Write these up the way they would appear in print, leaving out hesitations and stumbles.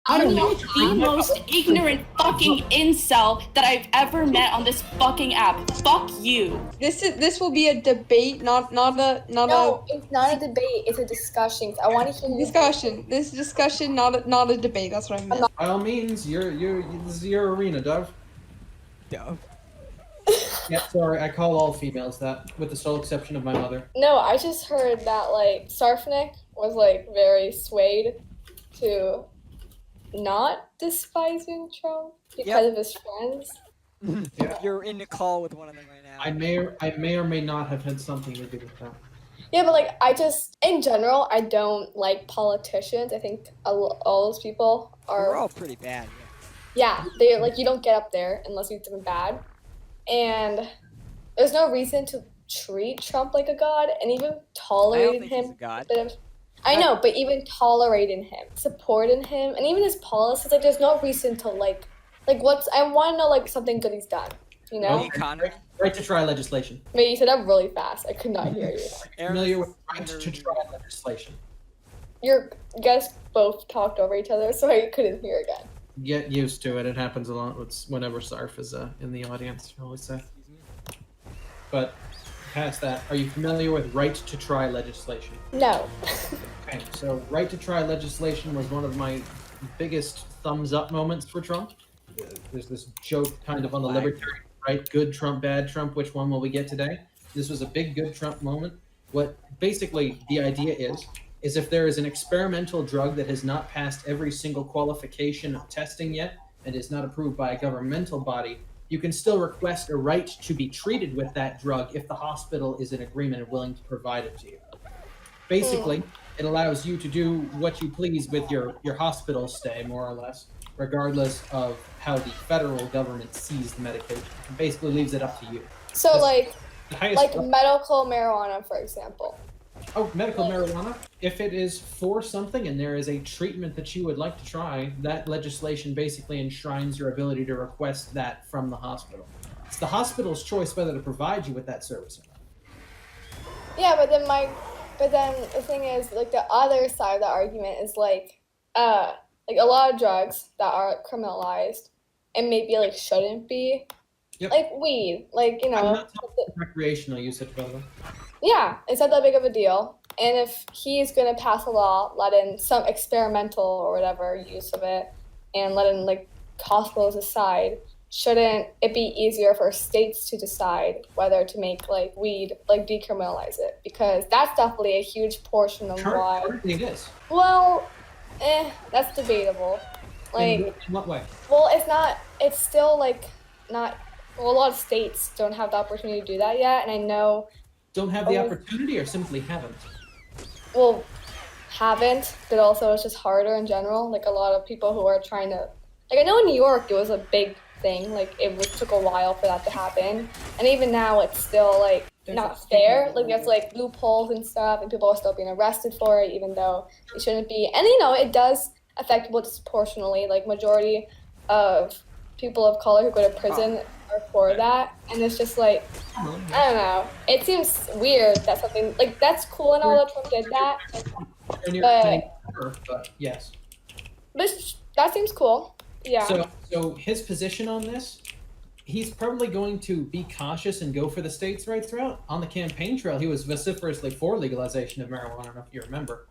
I'm like the most ignorant fucking incel that I've ever met on this fucking app. Fuck you. This will be a debate, not No, it's not a debate. It's a discussion. I want to hear discussion. This discussion, not a debate. That's what I meant. By all means, this is your arena, Dove. Dove. Yeah, sorry, I call all females that, with the sole exception of my mother. No, I just heard that like Sarfnic was like very swayed to not despising Trump because of his friends. Yeah. You're in a call with one of them right now. I may or may not have had something to do with that. Yeah, but like I just, in general, I don't like politicians. I think all those people We're are. all pretty bad. Yeah, they're like you don't get up there unless you do something bad, and there's no reason to treat Trump like a god, and even tolerating think he's him. a god. I know, but even tolerating him, supporting him, and even his policies, like there's no reason to like what's. I want to know like something good he's done. You know. The economy. Right to try legislation. Wait, you said that really fast. I could not hear you. Familiar with right to try legislation. You guys both talked over each other, so I couldn't hear again. Get used to it. It happens a lot whenever Sarf is in the audience, I always say. But past that, are you familiar with right to try legislation? No. Okay, so right to try legislation was one of my biggest thumbs up moments for Trump. There's this joke kind of on the libertarian right, good Trump, bad Trump, which one will we get today? This was a big good Trump moment. What basically the idea is if there is an experimental drug that has not passed every single qualification of testing yet and is not approved by a governmental body, you can still request a right to be treated with that drug if the hospital is in agreement and willing to provide it to you. Basically, it allows you to do what you please with your hospital stay, more or less, regardless of how the federal government sees the medication. It basically leaves it up to you. So like Medical marijuana, for example. Oh, medical marijuana. If it is for something and there is a treatment that you would like to try, that legislation basically enshrines your ability to request that from the hospital. It's the hospital's choice whether to provide you with that service or not. Yeah, but then the thing is, like the other side of the argument is like a lot of drugs that are criminalized and maybe like shouldn't be. Yep. Like weed, like I'm not talking recreational usage, by the way. Yeah, it's not that big of a deal. And if he's gonna pass a law letting some experimental or whatever use of it and letting like hospitals decide, shouldn't it be easier for states to decide whether to make like weed, like decriminalize it? Because that's definitely a huge portion of why. Currently it is. Well, that's debatable. Like, in what way? well, it's still like not. Well, a lot of states don't have the opportunity to do that yet, and I know. Don't have the opportunity or simply haven't? Well, haven't, but also it's just harder in general. Like a lot of people who are trying to, like I know in New York it was a big thing. Like took a while for that to happen, and even now it's still like not fair. Like there's like loopholes and stuff, and people are still being arrested for it, even though it shouldn't be. And it does affect people disproportionately. Like majority of people of color who go to prison are for that, and it's just like I don't know. It seems weird that something like that's cool and all that Trump did that, but yes. But that seems cool. Yeah. So his position on this, he's probably going to be cautious and go for the states' rights route. On the campaign trail, he was vociferously for legalization of marijuana. I don't know if you remember.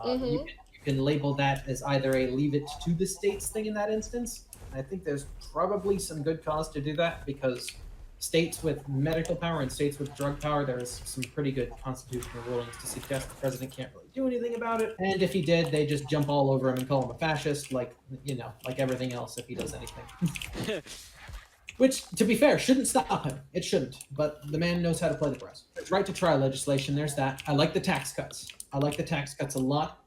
You can label that as either a leave it to the states thing in that instance. I think there's probably some good cause to do that because states with medical power and states with drug power, there's some pretty good constitutional rulings to suggest the president can't really do anything about it. And if he did, they just jump all over him and call him a fascist, like everything else if he does anything. Which, to be fair, shouldn't stop him. It shouldn't. But the man knows how to play the press. There's right to try legislation. There's that. I like the tax cuts. I like the tax cuts a lot,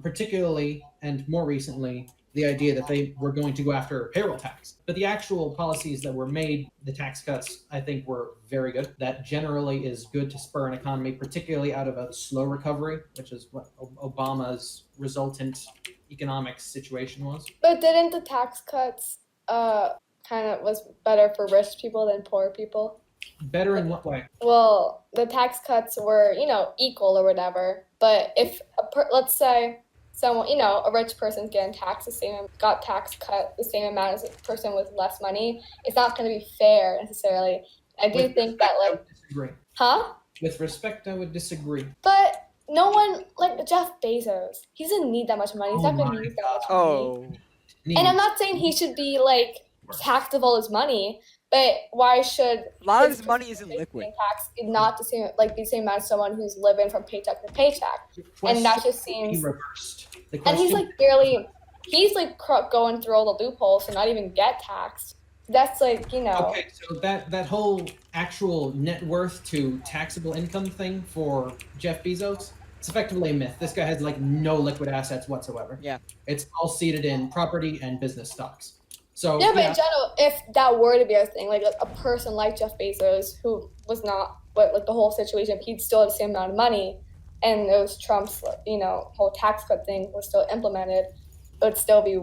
particularly and more recently, the idea that they were going to go after payroll tax. But the actual policies that were made, the tax cuts, I think were very good. That generally is good to spur an economy, particularly out of a slow recovery, which is what Obama's resultant economic situation was. But didn't the tax cuts kind of was better for rich people than poor people? Better in what way? Well, the tax cuts were, equal or whatever. But if, let's say, someone, a rich person's getting taxed got tax cut the same amount as a person with less money, it's not going to be fair necessarily. I do think that, like, I would disagree. huh? With respect, I would disagree. But no one, like Jeff Bezos, he doesn't need that much money. He's not going to use that much money. Oh. And I'm not saying he should be, like, taxed of all his money, but why should A lot of his money isn't liquid. tax not the same, like the same amount as someone who's living from paycheck to paycheck? And that just seems. Reversed. And he's like barely. He's like going through all the loopholes to not even get taxed. That's like, Okay, so that whole actual net worth to taxable income thing for Jeff Bezos, it's effectively a myth. This guy has like no liquid assets whatsoever. Yeah. It's all seated in property and business stocks. So yeah, but in general, if that were to be a thing, like a person like Jeff Bezos, who was not, but like the whole situation, he'd still have the same amount of money, and it was Trump's, whole tax cut thing was still implemented, it would still be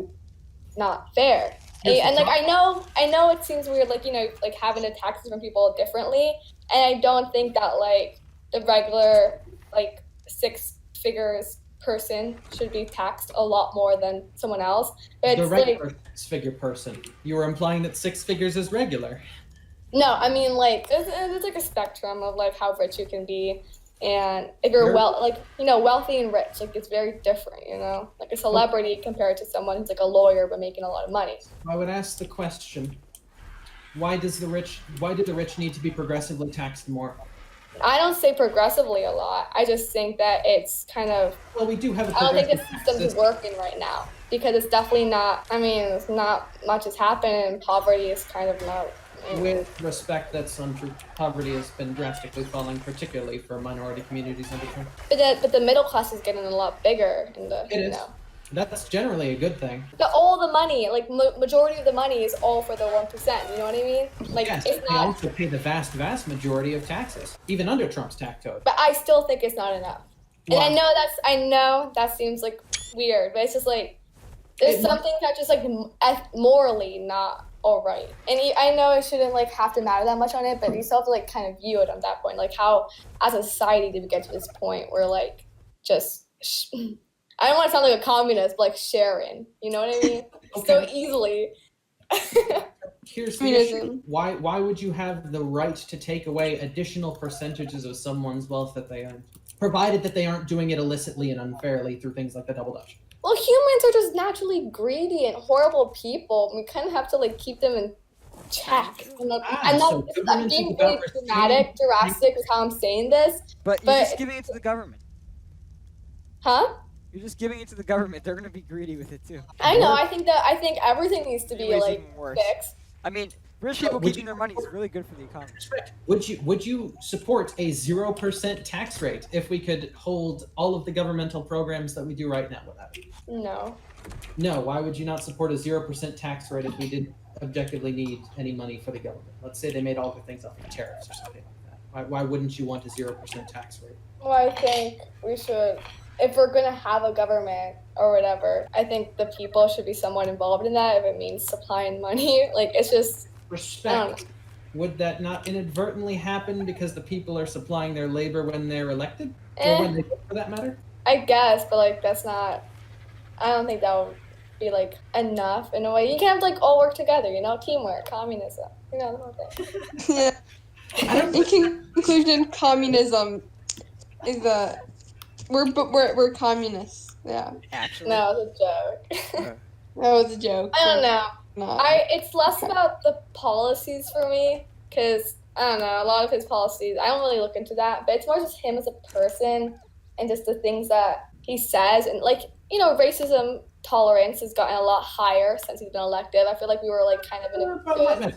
not fair. And like I know it seems weird, like like having to tax different people differently, and I don't think that like the regular like six figures person should be taxed a lot more than someone else. But the it's regular like, six-figure person. You were implying that 6 figures is regular. no, I mean like there's like a spectrum of like how rich you can be, and if you're wealthy and rich, like it's very different. Like a celebrity compared to someone who's like a lawyer but making a lot of money. I would ask the question: why do the rich need to be progressively taxed more? I don't say progressively a lot. I just think that it's kind of. Well, we do have a I don't think the progressive system's system. working right now because it's definitely not. I mean, it's not much has happened, and poverty is kind of not. With respect, that's untrue. Poverty has been drastically falling, particularly for minority communities under Trump. But the middle class is getting a lot bigger in the. It is. That's generally a good thing. All the money, like majority of the money, is all for the 1%. You know what I mean? Like Yes, it's they not. also pay the vast majority of taxes, even under Trump's tax code. But I still think it's not enough. Why? And I know that seems like weird, but it's just like there's something that just like morally not all right. And I know it shouldn't like have to matter that much on it, but you still have to like kind of view it on that point. Like how as a society did we get to this point where like just I don't want to sound like a communist, but like sharing. You know what I mean? Okay. So easily. Here's the issue. Why would you have the right to take away additional percentages of someone's wealth that they earn, provided that they aren't doing it illicitly and unfairly through things like the double dutch? Well, humans are just naturally greedy and horrible people. We kind of have to like keep them in check. I'm being really drastic is how I'm saying this. But you're just giving it to the government. Huh? You're just giving it to the government. They're gonna be greedy with it too. I know. I think everything needs to be Anyways, like even worse. fixed. I mean, rich people keeping their money is really good for the economy. Would you support a 0% tax rate if we could hold all of the governmental programs that we do right now without it? No. No. Why would you not support a 0% tax rate if we didn't objectively need any money for the government? Let's say they made all the things off of tariffs or something like that. Why wouldn't you want a 0% tax rate? Well, I think we should. If we're gonna have a government or whatever, I think the people should be somewhat involved in that. If it means supplying money, like it's just Respect. Would that not inadvertently happen because the people are supplying their labor when they're elected, or when they vote, for that matter? I guess, but like that's not. I don't think that would be like enough in a way. You can't like all work together, teamwork, communism, the whole thing. Yeah. In conclusion, communism is we're communists. Yeah. Actually. No, it's a joke. That was a joke. I don't know. No. It's less about the policies for me, because I don't know, a lot of his policies, I don't really look into that, but it's more just him as a person and just the things that he says, and like, racism tolerance has gotten a lot higher since he's been elected. I feel like we were like kind of in a good.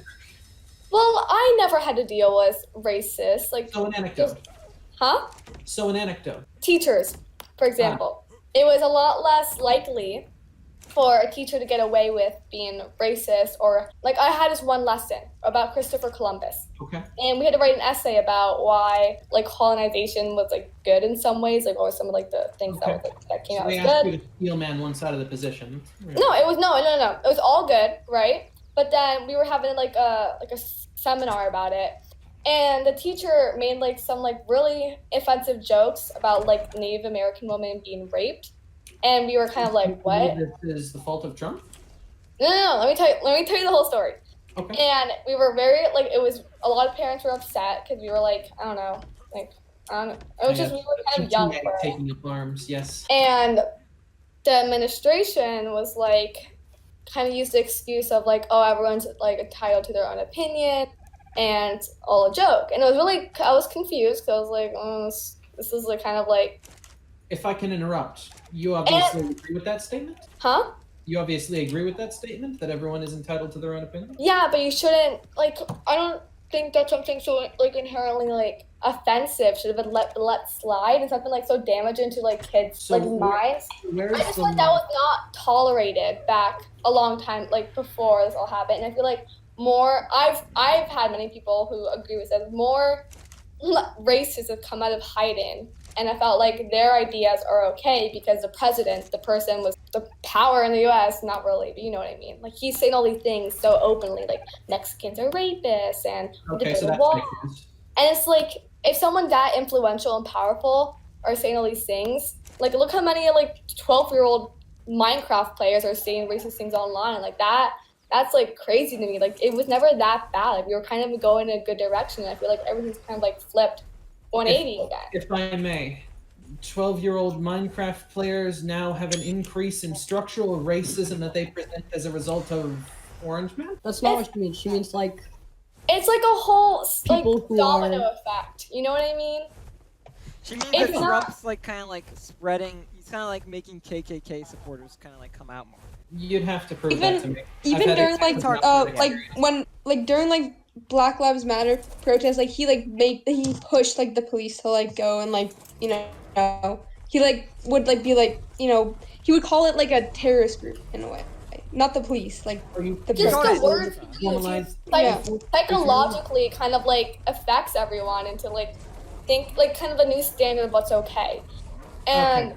Well, I never had to deal with racist, like. So an anecdote. Huh? So an anecdote. Teachers, for example. It was a lot less likely for a teacher to get away with being racist, or like I had this one lesson about Christopher Columbus. Okay. And we had to write an essay about why like colonization was like good in some ways, like what were some of like the things that came out They as asked good. you to steel man one side of the position. No, it was no. It was all good, right? But then we were having like a seminar about it, and the teacher made like some like really offensive jokes about like Native American women being raped. and we were kind of like, what? This is the fault of Trump? No. Let me tell you the whole story. Okay. And we were very like, it was a lot of parents were upset because we were like, I don't know, like I don't know. It was just we were kind of young for it. Taking up arms, yes. And the administration was like, kind of used the excuse of like, oh, everyone's like entitled to their own opinion, and it's all a joke. And it was really, I was confused because I was like, oh, this is like kind of like. If I can interrupt, you obviously agree with that statement? Huh? You obviously agree with that statement that everyone is entitled to their own opinion? Yeah, but you shouldn't like. I don't think that's something so like inherently like offensive should have been let slide, and something like so damaging to like kids like minds. I just feel like that was not tolerated back a long time like before this all happened. And I feel like more I've had many people who agree with this. More racists have come out of hiding. And I felt like their ideas are okay because the president, the person with the power in the U.S., not really, but you know what I mean. Like he's saying all these things so openly, like Mexicans are rapists and okay, so wall. And it's like if someone that influential and powerful are saying all these things, like look how many like 12-year-old Minecraft players are saying racist things online, like that. That's like crazy to me. Like it was never that bad. Like, we were kind of going in a good direction. And I feel like everything's kind of like flipped 180 again. If I may, 12-year-old Minecraft players now have an increase in structural racism that they present as a result of Orange Man? That's not what she means. She means like. It's like a whole like domino are... effect. You know what I mean? She means that Trump's like kind of like spreading. He's kind of like making KKK supporters kind of like come out more. You'd have to prove that to me. Even during like when like during like Black Lives Matter protests, like he pushed like the police to like go and like you know he like would like be like you know he would call it like a terrorist group in a way, not the police, like the just the word like psychologically kind of like affects everyone into like think like kind of a new standard of what's okay. And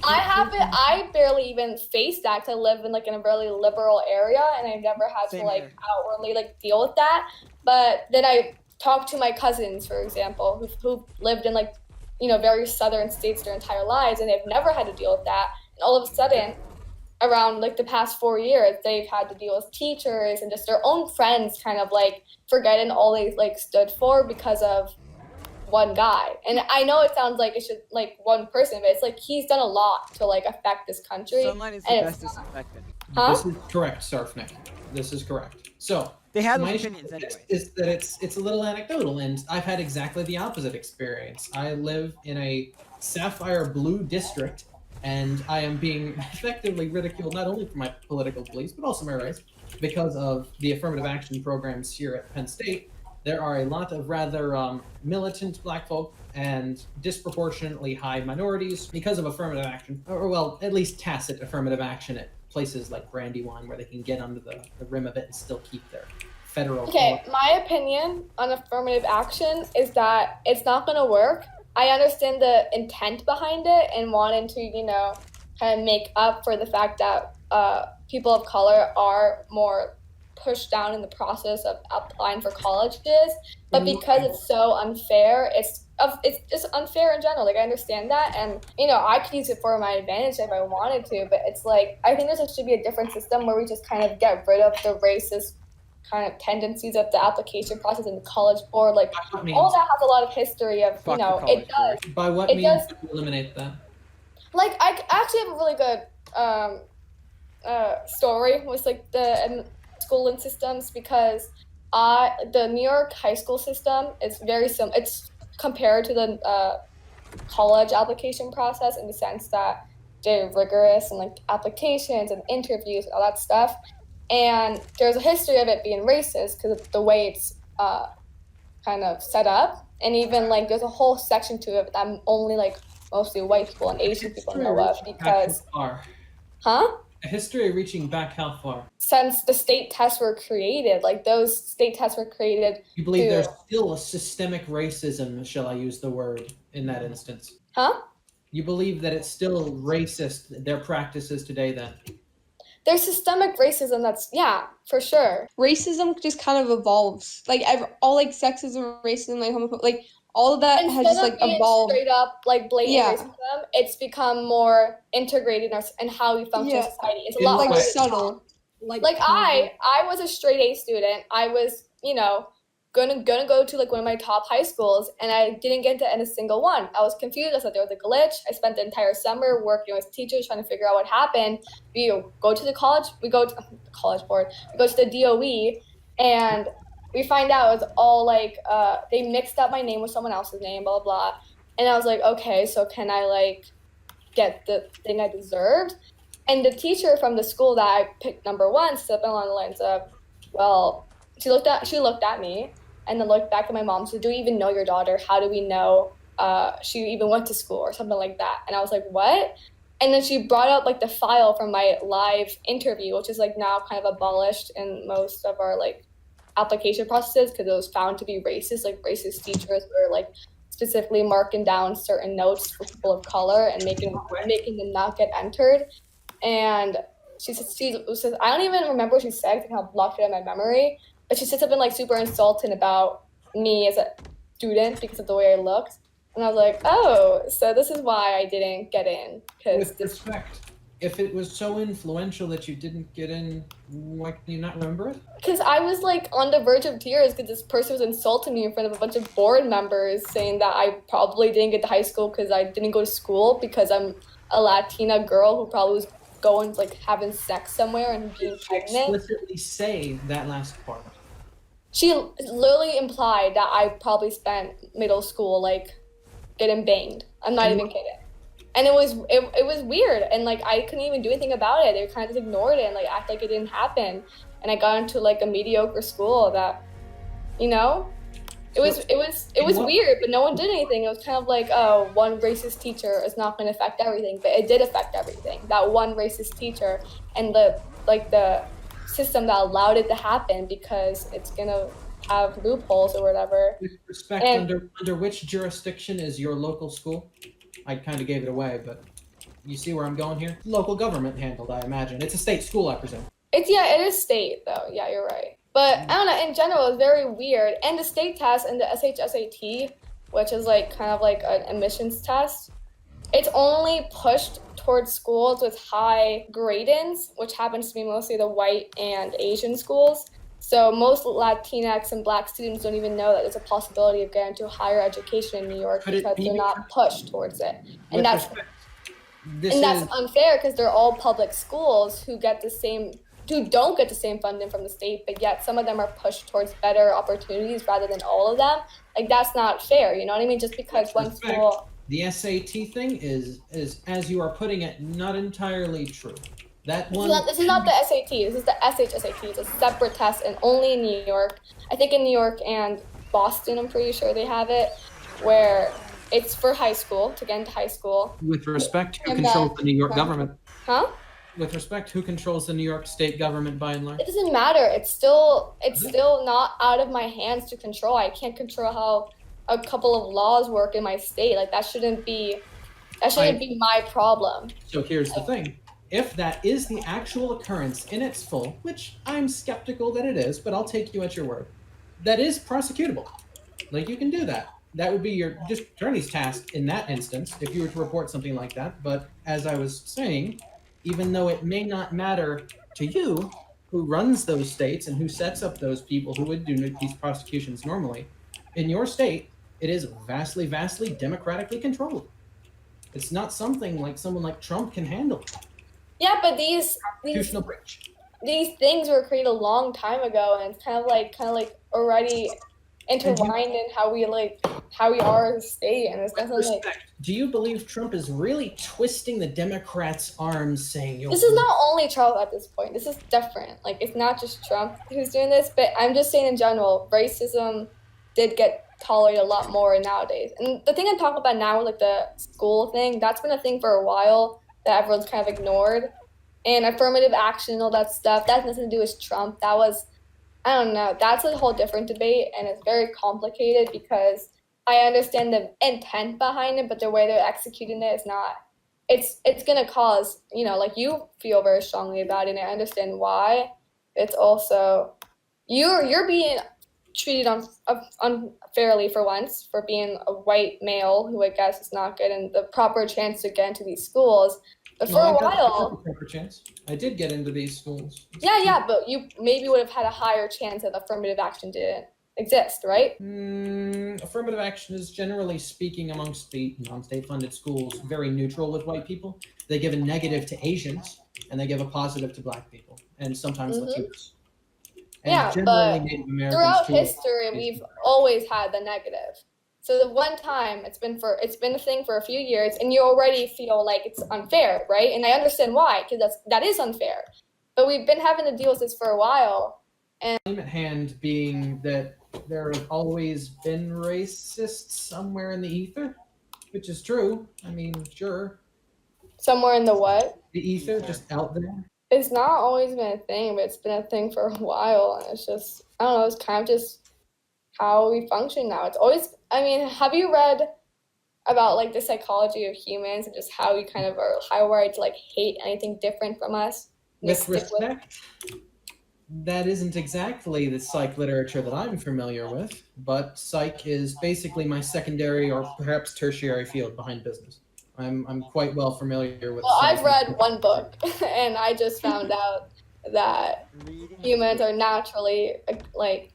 I barely even face that because I live in like in a really liberal area and I never had to like outwardly like deal with that. But then I talked to my cousins, for example, who lived in like, you know, very southern states their entire lives and they've never had to deal with that. And all of a sudden, around like the past 4 years, they've had to deal with teachers and just their own friends kind of like forgetting all they like stood for because of one guy. And I know it sounds like it should like one person, but it's like he's done a lot to like affect this country. Sunlight is the best disinfectant. Huh? This is correct, Sarfnic. This is correct. So they have my opinions anyway. Is that it's a little anecdotal, and I've had exactly the opposite experience. I live in a sapphire blue district, and I am being effectively ridiculed not only for my political beliefs but also my race because of the affirmative action programs here at Penn State. There are a lot of rather militant black folk and disproportionately high minorities because of affirmative action, or well, at least tacit affirmative action at places like Brandywine where they can get under the rim of it and still keep their federal. Okay, my opinion on affirmative action is that it's not going to work. I understand the intent behind it and wanting to, you know, kind of make up for the fact that people of color are more pushed down in the process of applying for colleges, but because it's so unfair, it's just unfair in general. Like I understand that, and you know I could use it for my advantage if I wanted to, but it's like I think there should be a different system where we just kind of get rid of the racist kind of tendencies of the application process in the college board. Like all that has a lot of history of you know it does. By what means do you eliminate that? Like I actually have a really good story with like the schooling systems because the New York high school system is very similar. It's compared to the college application process in the sense that they're rigorous and like applications and interviews and all that stuff. And there's a history of it being racist because of the way it's kind of set up. And even like there's a whole section to it that only like mostly white people and Asian people know of because. Huh? A history reaching back how far? Since the state tests were created, like those state tests were created. You believe there's still a systemic racism, shall I use the word, in that instance? Huh? You believe that it's still racist, their practices today then? There's systemic racism that's, yeah, for sure. Racism just kind of evolves. Like all like sexism, racism, like homophobia, like all of that has Instead just of like being evolved. straight up like blatant Yeah. racism, it's become more integrated in how we function in Yeah. society. It's a It's lot Like more subtle. like I was a straight A student. I was, you know, gonna go to like one of my top high schools, and I didn't get into a single one. I was confused. I thought there was a glitch. I spent the entire summer working with teachers trying to figure out what happened. We go to the college. We go to the college board. We go to the DOE, and we find out it's all like they mixed up my name with someone else's name, blah blah blah. And I was like, okay, so can I like get the thing I deserved? And the teacher from the school that I picked number one said along the lines of, well, she looked at me and then looked back at my mom. She said, do we even know your daughter? How do we know she even went to school or something like that? And I was like, what? And then she brought up like the file from my live interview, which is like now kind of abolished in most of our like application processes because it was found to be racist. Like racist teachers were like specifically marking down certain notes for people of color and making them not get entered. And she says, I don't even remember what she said because I kind of blocked it in my memory. But she said something like super insulting about me as a student because of the way I looked. And I was like, oh, so this is why I didn't get in. With respect, if it was so influential that you didn't get in, why can you not remember it? Because I was like on the verge of tears because this person was insulting me in front of a bunch of board members, saying that I probably didn't get to high school because I didn't go to school because I'm a Latina girl who probably was going like having sex somewhere and being pregnant. Explicitly say that last part. She literally implied that I probably spent middle school like getting banged. I'm not even kidding. And it was weird, and like I couldn't even do anything about it. They kind of just ignored it and like act like it didn't happen. And I got into like a mediocre school that, you know, it was weird, but no one did anything. It was kind of like, oh, one racist teacher is not going to affect everything, but it did affect everything. That one racist teacher and the system that allowed it to happen because it's gonna have loopholes or whatever. With respect, under which jurisdiction is your local school? I kind of gave it away, but you see where I'm going here? Local government handled, I imagine. It's a state school, I presume. It is state though. Yeah, you're right. But I don't know. In general, it's very weird. And the state test and the SHSAT, which is like kind of like an admissions test, it's only pushed towards schools with high grade-ins, which happens to be mostly the white and Asian schools. So most Latinx and Black students don't even know that there's a possibility of getting to higher education in New York because they're not pushed towards it. And that's unfair because they're all public schools who don't get the same funding from the state, but yet some of them are pushed towards better opportunities rather than all of them. Like that's not fair, you know what I mean? Just because one school. The SAT thing is, as you are putting it, not entirely true. This is not the SAT. This is the SHSAT. It's a separate test, and only in New York. I think in New York and Boston, I'm pretty sure they have it, where it's for high school, to get into high school. With respect, who controls the New York government? Huh? With respect, who controls the New York state government by and large? It doesn't matter. It's still not out of my hands to control. I can't control how a couple of laws work in my state. Like that shouldn't be my problem. So here's the thing. If that is the actual occurrence in its full, which I'm skeptical that it is, but I'll take you at your word, that is prosecutable. Like you can do that. That would be your district attorney's task in that instance if you were to report something like that. But as I was saying, even though it may not matter to you who runs those states and who sets up those people who would do these prosecutions normally, in your state, it is vastly, vastly democratically controlled. It's not something like someone like Trump can handle. Yeah, but these things were created a long time ago, and it's kind of like already intertwined in how we are as a state, and it's definitely like. Do you believe Trump is really twisting the Democrats' arms, saying? This is not only Trump at this point. This is different. Like it's not just Trump who's doing this, but I'm just saying in general, racism did get tolerated a lot more nowadays. And the thing I'm talking about now, like the school thing, that's been a thing for a while that everyone's kind of ignored. And affirmative action and all that stuff, that has nothing to do with Trump. That was, I don't know, that's a whole different debate, and it's very complicated because I understand the intent behind it, but the way they're executing it is not. It's gonna cause, you know, like you feel very strongly about it, and I understand why. It's also you're being treated unfairly for once for being a white male who I guess is not getting the proper chance to get into these schools. But for a while, proper chance. I did get into these schools. Yeah, but you maybe would have had a higher chance if affirmative action didn't exist, right? Affirmative action is, generally speaking, amongst the non-state funded schools, very neutral with white people. They give a negative to Asians, and they give a positive to black people, and sometimes Latinos. And but Native Americans throughout too. history, we've always had the negative. So the one time it's been a thing for a few years, and you already feel like it's unfair, right? And I understand why, because that is unfair. But we've been having to deal with this for a while. And at hand being that there have always been racists somewhere in the ether, which is true. I mean, sure. Somewhere in the what? The ether, just out there. It's not always been a thing, but it's been a thing for a while. And it's just, I don't know, it's kind of just how we function now. It's always, I mean, have you read about like the psychology of humans and just how we kind of are hardwired to like hate anything different from us? With respect, that isn't exactly the psych literature that I'm familiar with, but psych is basically my secondary or perhaps tertiary field behind business. I'm quite well familiar with. Well, I've read one book, and I just found out that humans are naturally like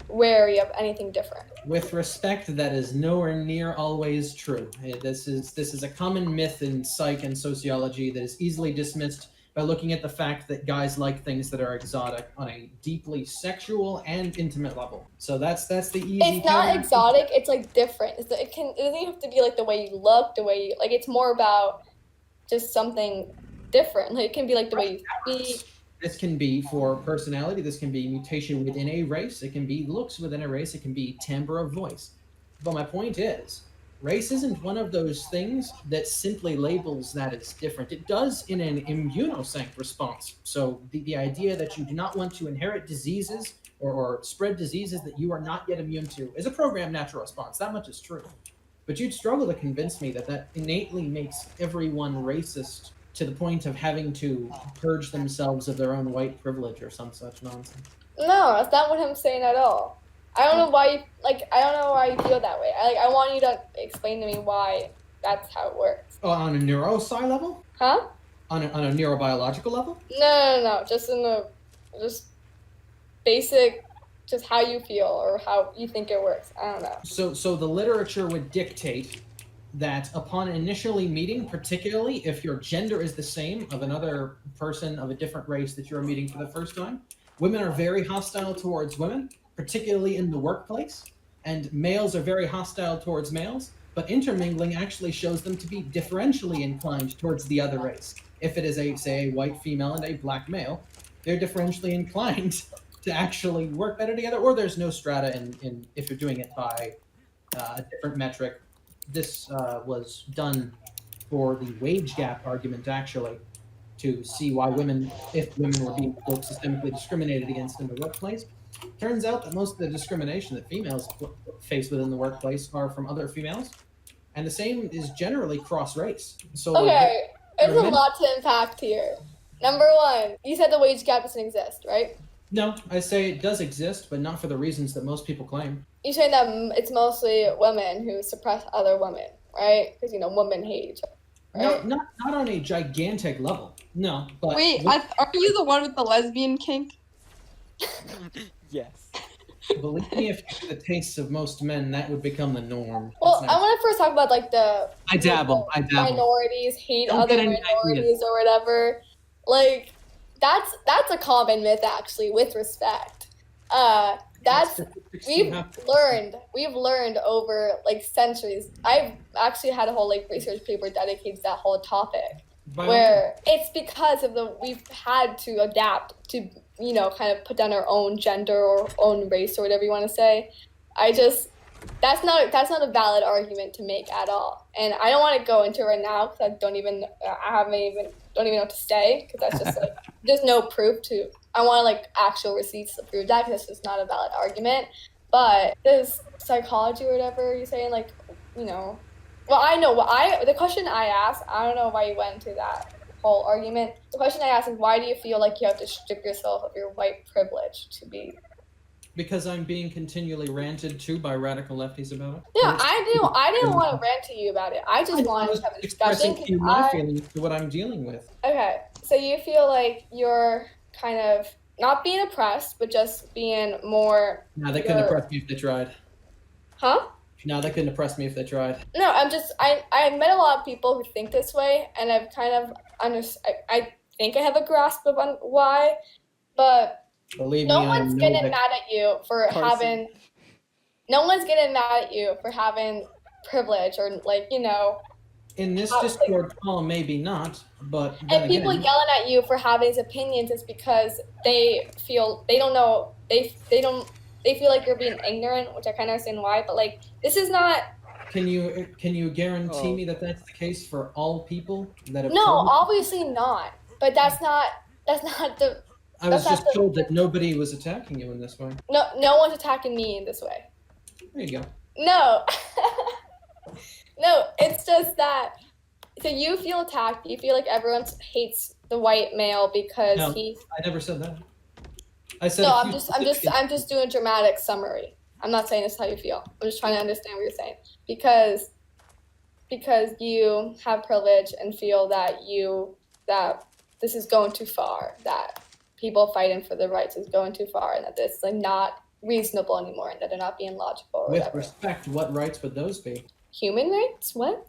wary of anything different. With respect, that is nowhere near always true. This is a common myth in psych and sociology that is easily dismissed by looking at the fact that guys like things that are exotic on a deeply sexual and intimate level. So that's the easy. It's not exotic. It's like different. It doesn't have to be like the way you look, the way you like. It's more about just something different. Like it can be like the way you speak. This can be for personality. This can be mutation within a race. It can be looks within a race. It can be timbre of voice. But my point is, race isn't one of those things that simply labels that as different. It does in an immunosync response. So the idea that you do not want to inherit diseases or spread diseases that you are not yet immune to is a programmed natural response. That much is true. But you'd struggle to convince me that innately makes everyone racist to the point of having to purge themselves of their own white privilege or some such nonsense. No, that's not what I'm saying at all. I don't know why you feel that way. I want you to explain to me why that's how it works. Oh, on a neurosci level? Huh? On a neurobiological level? No. Just basic, just how you feel or how you think it works. I don't know. So the literature would dictate that upon initially meeting, particularly if your gender is the same of another person of a different race that you're meeting for the first time, women are very hostile towards women, particularly in the workplace, and males are very hostile towards males, but intermingling actually shows them to be differentially inclined towards the other race. If it is say a white female and a black male, they're differentially inclined to actually work better together, or there's no strata in if you're doing it by a different metric. This was done for the wage gap argument, actually, to see why if women were being systemically discriminated against in the workplace. Turns out that most of the discrimination that females face within the workplace are from other females, and the same is generally cross-race. So okay, there's a lot to unpack here. Number one, you said the wage gap doesn't exist, right? No, I say it does exist, but not for the reasons that most people claim. You're saying that it's mostly women who suppress other women, right? Because, women hate each other, right? No, not on a gigantic level. No, but... Wait, are you the one with the lesbian kink? Yes. Believe me, if you knew the tastes of most men, that would become the norm. Well, I want to first talk about, like, I dabble. minorities hate other minorities or whatever. Like, that's a common myth, actually, with respect. We've learned over like centuries. I've actually had a whole like research paper dedicated to that whole topic, where it's because of we've had to adapt to kind of put down our own gender or own race or whatever you want to say. That's not a valid argument to make at all, and I don't want to go into it right now because I don't even know what to say, because that's just like there's no proof to. I want like actual receipts to prove that, because it's just not a valid argument. But this psychology or whatever you're saying, like, well, I know the question I asked. I don't know why you went into that whole argument. The question I asked is, why do you feel like you have to strip yourself of your white privilege to be Because I'm being continually ranted to by radical lefties about it. Yeah, I didn't want to rant to you about it. I just wanted to have a discussion. Expressing to you my feelings to what I'm dealing with. Okay, so you feel like you're kind of not being oppressed, but just being more. No, they couldn't oppress me if they tried. Huh? No, they couldn't oppress me if they tried. No, I met a lot of people who think this way, and I've kind of I think I have a grasp of why, but Believe no me, one's getting mad at you for having. No one's getting mad at you for having privilege or like In this Discord call, maybe not, but and people yelling at you for having these opinions is because they feel they don't know they feel like you're being ignorant, which I kind of understand why. But like this is not. Can you guarantee me that that's the case for all people that have? No, obviously not. But that's not the. I was just told that nobody was attacking you in this way. No one's attacking me in this way. There you go. No. No, it's just that. So you feel attacked. You feel like everyone hates the white male because I never said that. I said. No, I'm just doing a dramatic summary. I'm not saying this is how you feel. I'm just trying to understand what you're saying because you have privilege and feel that this is going too far. That people fighting for their rights is going too far, and that this is like not reasonable anymore, and that they're not being logical. Or With whatever. respect, what rights would those be? Human rights? What?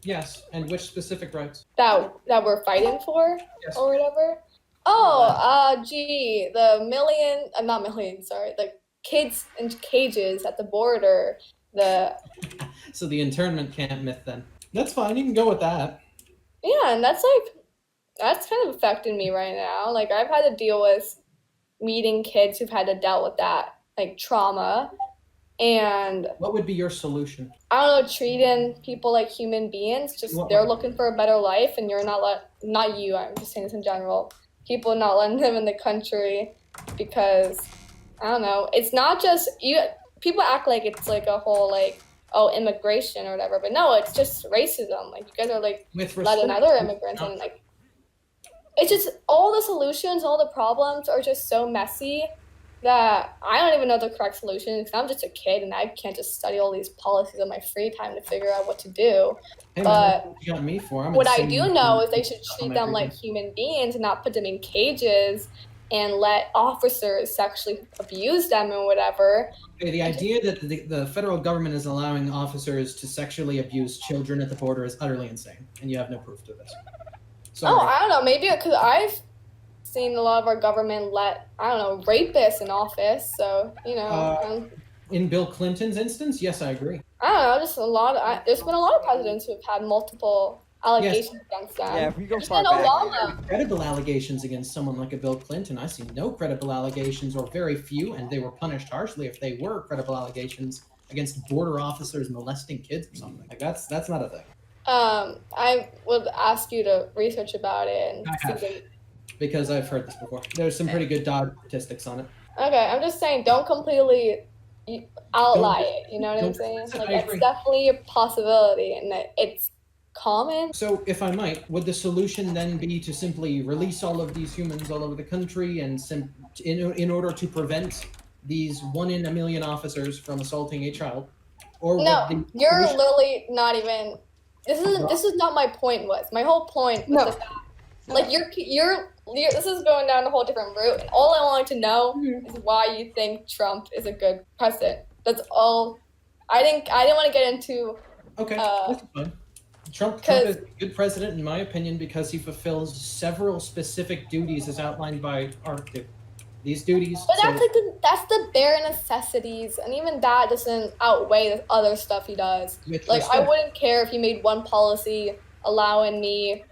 Yes, and which specific rights? That we're fighting for, Yes. or whatever. Oh, the kids in cages at the border. So the internment camp myth, then. That's fine. You can go with that. Yeah, and that's kind of affecting me right now. Like I've had to deal with meeting kids who've had to deal with that, like trauma, and what would be your solution? I don't know, treating people like human beings. Just they're looking for a better life, and you're not you. I'm just saying this in general. People not letting them in the country because I don't know. It's not just you. People act like it's like a whole like immigration or whatever, but no, it's just racism. Like you guys are like letting other immigrants in. Like it's just all the solutions, all the problems are just so messy that I don't even know the correct solution because I'm just a kid and I can't just study all these policies on my free time to figure out what to do. Hey, but man, you got me for. What I do know is they should treat them like human beings and not put them in cages and let officers sexually abuse them and whatever. Okay, the idea that the federal government is allowing officers to sexually abuse children at the border is utterly insane, and you have no proof to this. Sorry. Oh, I don't know. Maybe because I've seen a lot of our government let, I don't know, rapists in office. So, in Bill Clinton's instance, yes, I agree. I don't know. Just there's been a lot of presidents who have had multiple allegations against them. Yeah, if we go There's far been back. Obama. Credible allegations against someone like a Bill Clinton. I see no credible allegations, or very few, and they were punished harshly if they were credible allegations against border officers molesting kids or something. Like that's not a thing. I would ask you to research about it and I have, because I've heard this before. There's some pretty good dog statistics on it. Okay, I'm just saying, don't completely outlie it. You know what I'm saying? Like it's definitely a possibility, and that it's common. So, if I might, would the solution then be to simply release all of these humans all over the country, and in order to prevent these 1 in a million officers from assaulting a child? Or no, you're literally not even. This is not my point. My whole point was the fact, like you're this is going down a whole different route, and all I wanted to know is why you think Trump is a good president. That's all. I didn't want to get into. Okay, that's fine. Trump is a good president, in my opinion, because he fulfills several specific duties as outlined by Arctic. These duties. But that's the bare necessities, and even that doesn't outweigh the other stuff he does. I wouldn't care if he made one policy allowing me,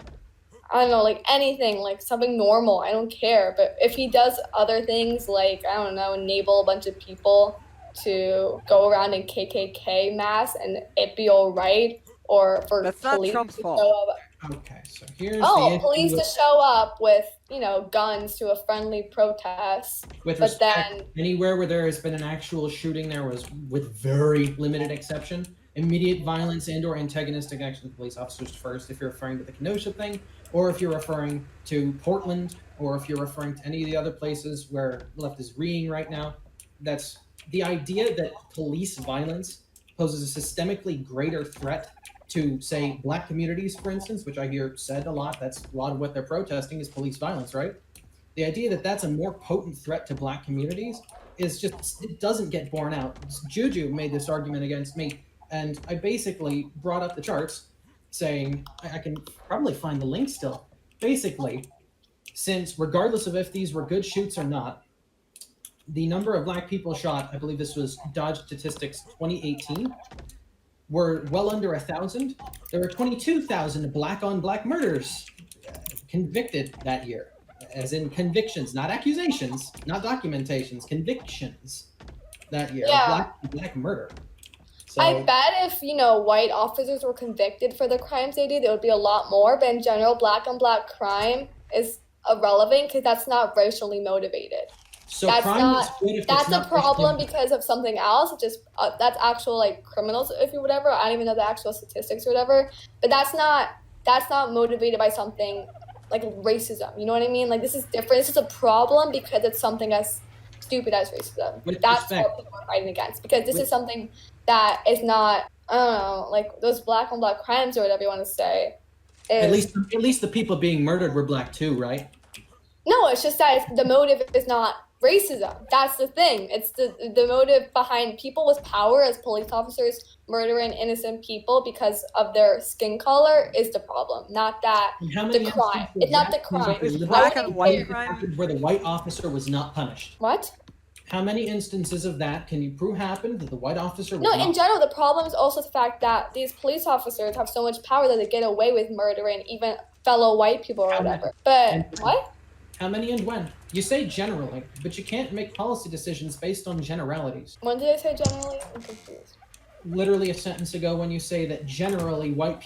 I don't know, like anything, like something normal. I don't care. But if he does other things, like I don't know, enable a bunch of people to go around in KKK masks and it be all right, or for that's not police Trump's to fault. show up. Okay, so here's police to show up with, guns to a friendly protest. With respect, anywhere where there has been an actual shooting, there was, with very limited exception, immediate violence and/or antagonistic action of police officers first, if you're referring to the Kenosha thing, or if you're referring to Portland, or if you're referring to any of the other places where the left is reeing right now. that's the idea that police violence poses a systemically greater threat to, say, black communities, for instance, which I hear said a lot. That's a lot of what they're protesting is police violence, right? The idea that that's a more potent threat to black communities is just, it doesn't get borne out. Juju made this argument against me, and I basically brought up the charts saying, I can probably find the link still. Basically, since regardless of if these were good shoots or not, the number of black people shot, I believe this was Dodge Statistics 2018, were well under 1,000. There were 22,000 black-on-black murders convicted that year. As in convictions, not accusations, not documentations, convictions that year. Yeah. Black murder. So, I bet if, white officers were convicted for the crimes they did, there would be a lot more. But in general, black on black crime is irrelevant because that's not racially motivated. so That's crime not- is good if That's it's a not problem racially- because of something else. Just that's actual like criminals, if you whatever. I don't even know the actual statistics or whatever. But that's not motivated by something like racism. You know what I mean? Like this is different. This is a problem because it's something as stupid as racism. With That's respect. what people are fighting against because this With- is something that is not. I don't know, like those black on black crimes or whatever you want to say. At least the people being murdered were black too, right? No, it's just that the motive is not racism. That's the thing. It's the motive behind people with power as police officers murdering innocent people because of their skin color is the problem, not that And how many the crime. instances It's not of the that crime. Is literally black and and white fair. crime? happened where the white officer was not punished? What? How many instances of that can you prove happened that the white officer was No, not in general, the problem is also the fact that these police officers have so much power that they get away with murdering even fellow white people or How many? whatever. But And- what? How many and when? You say generally, but you can't make policy decisions based on generalities. When did I say generally? I'm confused. Literally a sentence ago when you say that generally white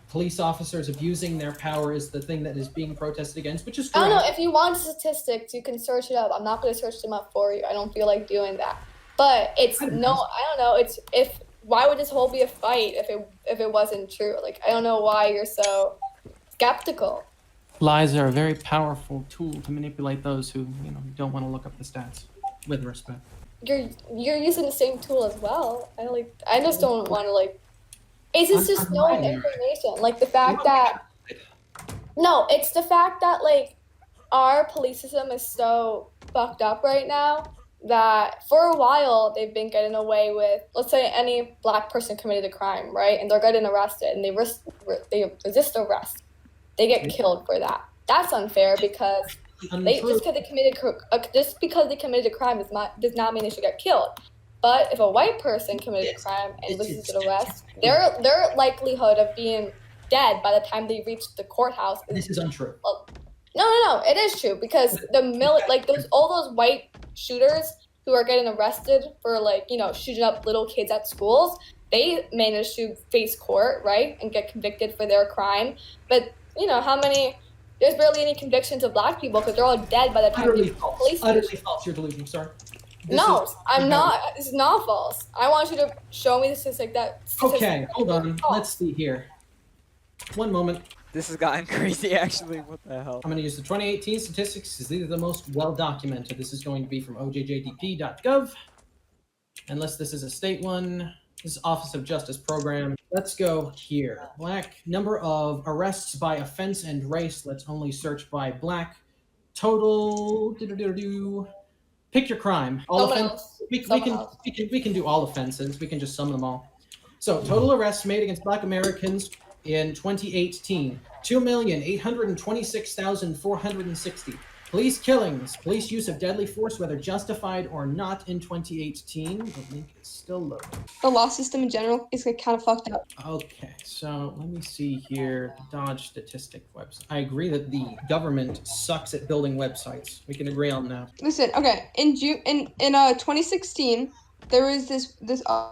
police officers abusing their power is the thing that is being protested against, which is I correct. don't know. If you want statistics, you can search it up. I'm not going to search them up for you. I don't feel like doing that. But it's I don't no. know. I don't know. It's if. Why would this whole be a fight if it wasn't true? Like I don't know why you're so skeptical. Lies are a very powerful tool to manipulate those who, don't want to look up the stats. With respect. You're using the same tool as well. I just don't want to like. It's just I'm knowing lying. information. Like the fact that. No, it's the fact that like our police system is so fucked up right now that for a while they've been getting away with, let's say any black person committed a crime, right? And they're getting arrested and they resist arrest. They get killed for that. That's unfair because just because they committed a crime does not mean they should get killed. But if a white person committed a crime and resisted arrest, their likelihood of being dead by the time they reach the courthouse This is untrue. No, it is true because all those white shooters who are getting arrested for shooting up little kids at schools, they manage to face court, right, and get convicted for their crime. But how many? There's barely any convictions of black people because they're all dead by the time Utterly they false. police Utterly station. false. You're delusional. Sorry. I'm not. It's not false. I want you to show me the statistic that. Okay, hold on. Let's see here. One moment. This has gotten crazy, actually. What the hell? I'm going to use the 2018 statistics because these are the most well documented. This is going to be from ojjdp.gov. Unless this is a state one. This is Office of Justice Program. Let's go here. Black number of arrests by offense and race. Let's only search by black. Total. Pick your crime. All Someone offense. else. We Someone can else. we can do all offenses. We can just sum them all. So total arrests made against Black Americans in 2018: 2,826,460. Police killings, police use of deadly force, whether justified or not, in 2018. The link is still loading. The law system in general is like kind of fucked up. Okay, so let me see here. The Dodge statistic website. I agree that the government sucks at building websites. We can agree on that. Listen, okay, in 2016, there was this a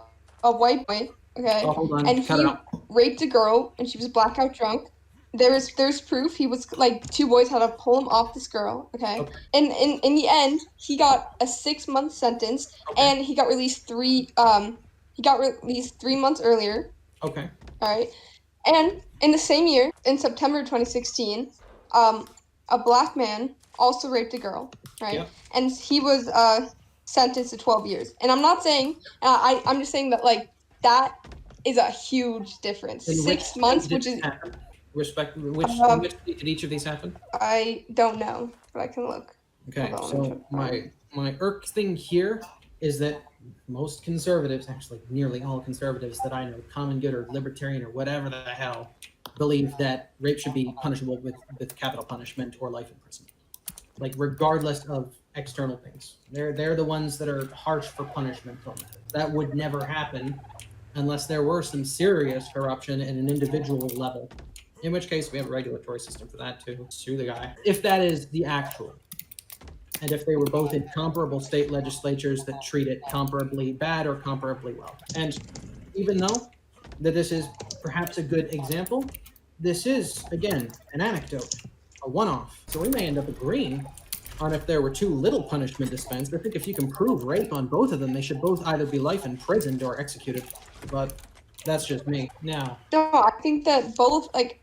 white boy, okay, Oh, hold on. and Cut he it out. raped a girl, and she was blackout drunk. There's proof. He was like, two boys had to pull him off this girl, okay. Okay. And in the end, he got a 6-month sentence, Okay. and he got released 3 months earlier. Okay. All right. And in the same year, in September 2016, a black man also raped a girl, right? Yep. And he was sentenced to 12 years. And I'm not saying, I'm just saying that, like, that is a huge difference. In 6 months, which which is, happen? Which state did each of these happen? I don't know, but I can look. Okay, Hold on, so my irk thing here is that most conservatives, actually nearly all conservatives that I know, common good or libertarian or whatever the hell, believe that rape should be punishable with capital punishment or life imprisonment. Like, regardless of external things. They're the ones that are harsh for punishment on that. That would never happen unless there were some serious corruption at an individual level. In which case, we have a regulatory system for that too. Sue the guy. If that is the actual. And if they were both in comparable state legislatures that treat it comparably bad or comparably well. And even though that this is perhaps a good example, this is, again, an anecdote, a one-off. So we may end up agreeing on if there were too little punishment dispensed. I think if you can prove rape on both of them, they should both either be life imprisoned or executed. But that's just me. Now. No, I think that both, like,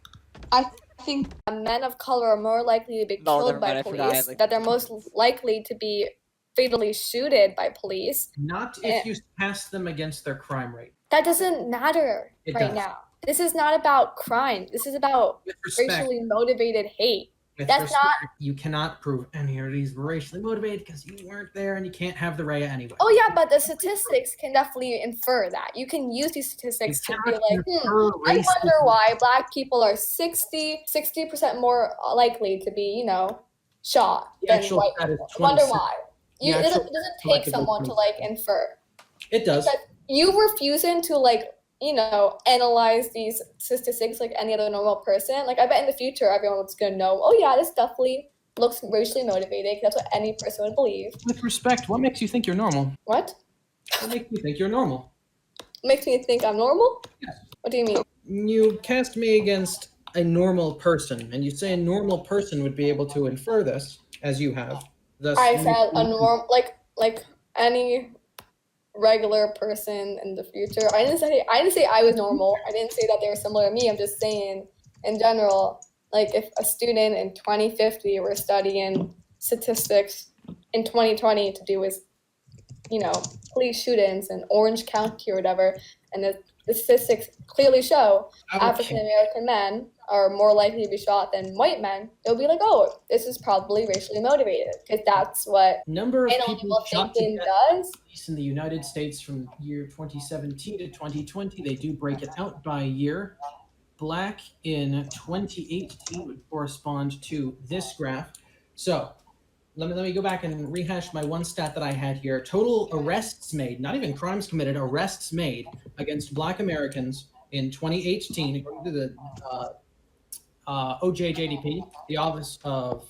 I think men of color are more likely to be killed by police, that they're most likely to be fatally shooted by police. Not if you test them against their crime rate. That doesn't matter now. This is not about crime. This is about racially motivated hate. That's not. You cannot prove any of these were racially motivated because you weren't there, and you can't have the RAIA anyway. Oh yeah, but the statistics can definitely infer that. You can use these statistics to be like, I wonder why black people are 60% more likely to be, shot than white people. I wonder why. It doesn't take someone to like infer. It does. Because you refusing to analyze these statistics like any other normal person. Like, I bet in the future everyone's gonna know, oh yeah, this definitely looks racially motivated. That's what any person would believe. With respect, what makes you think you're normal? What? What makes you think you're normal? Makes me think I'm normal? Yes. What do you mean? You cast me against a normal person, and you say a normal person would be able to infer this, as you have. Thus, I said a norm, like any regular person in the future. I didn't say I was normal. I didn't say that they were similar to me. I'm just saying in general, like, if a student in 2050 were studying statistics in 2020 to do with, police shootings in Orange County or whatever, and the statistics clearly show African American men are more likely to be shot than white men, they'll be like, oh, this is probably racially motivated, because that's what number of people shot to death does. In the United States from year 2017 to 2020, they do break it out by year. Black in 2018 would correspond to this graph. So let me go back and rehash my one stat that I had here. Total arrests made, not even crimes committed, arrests made against Black Americans in 2018, according to the OJJDP, the Office of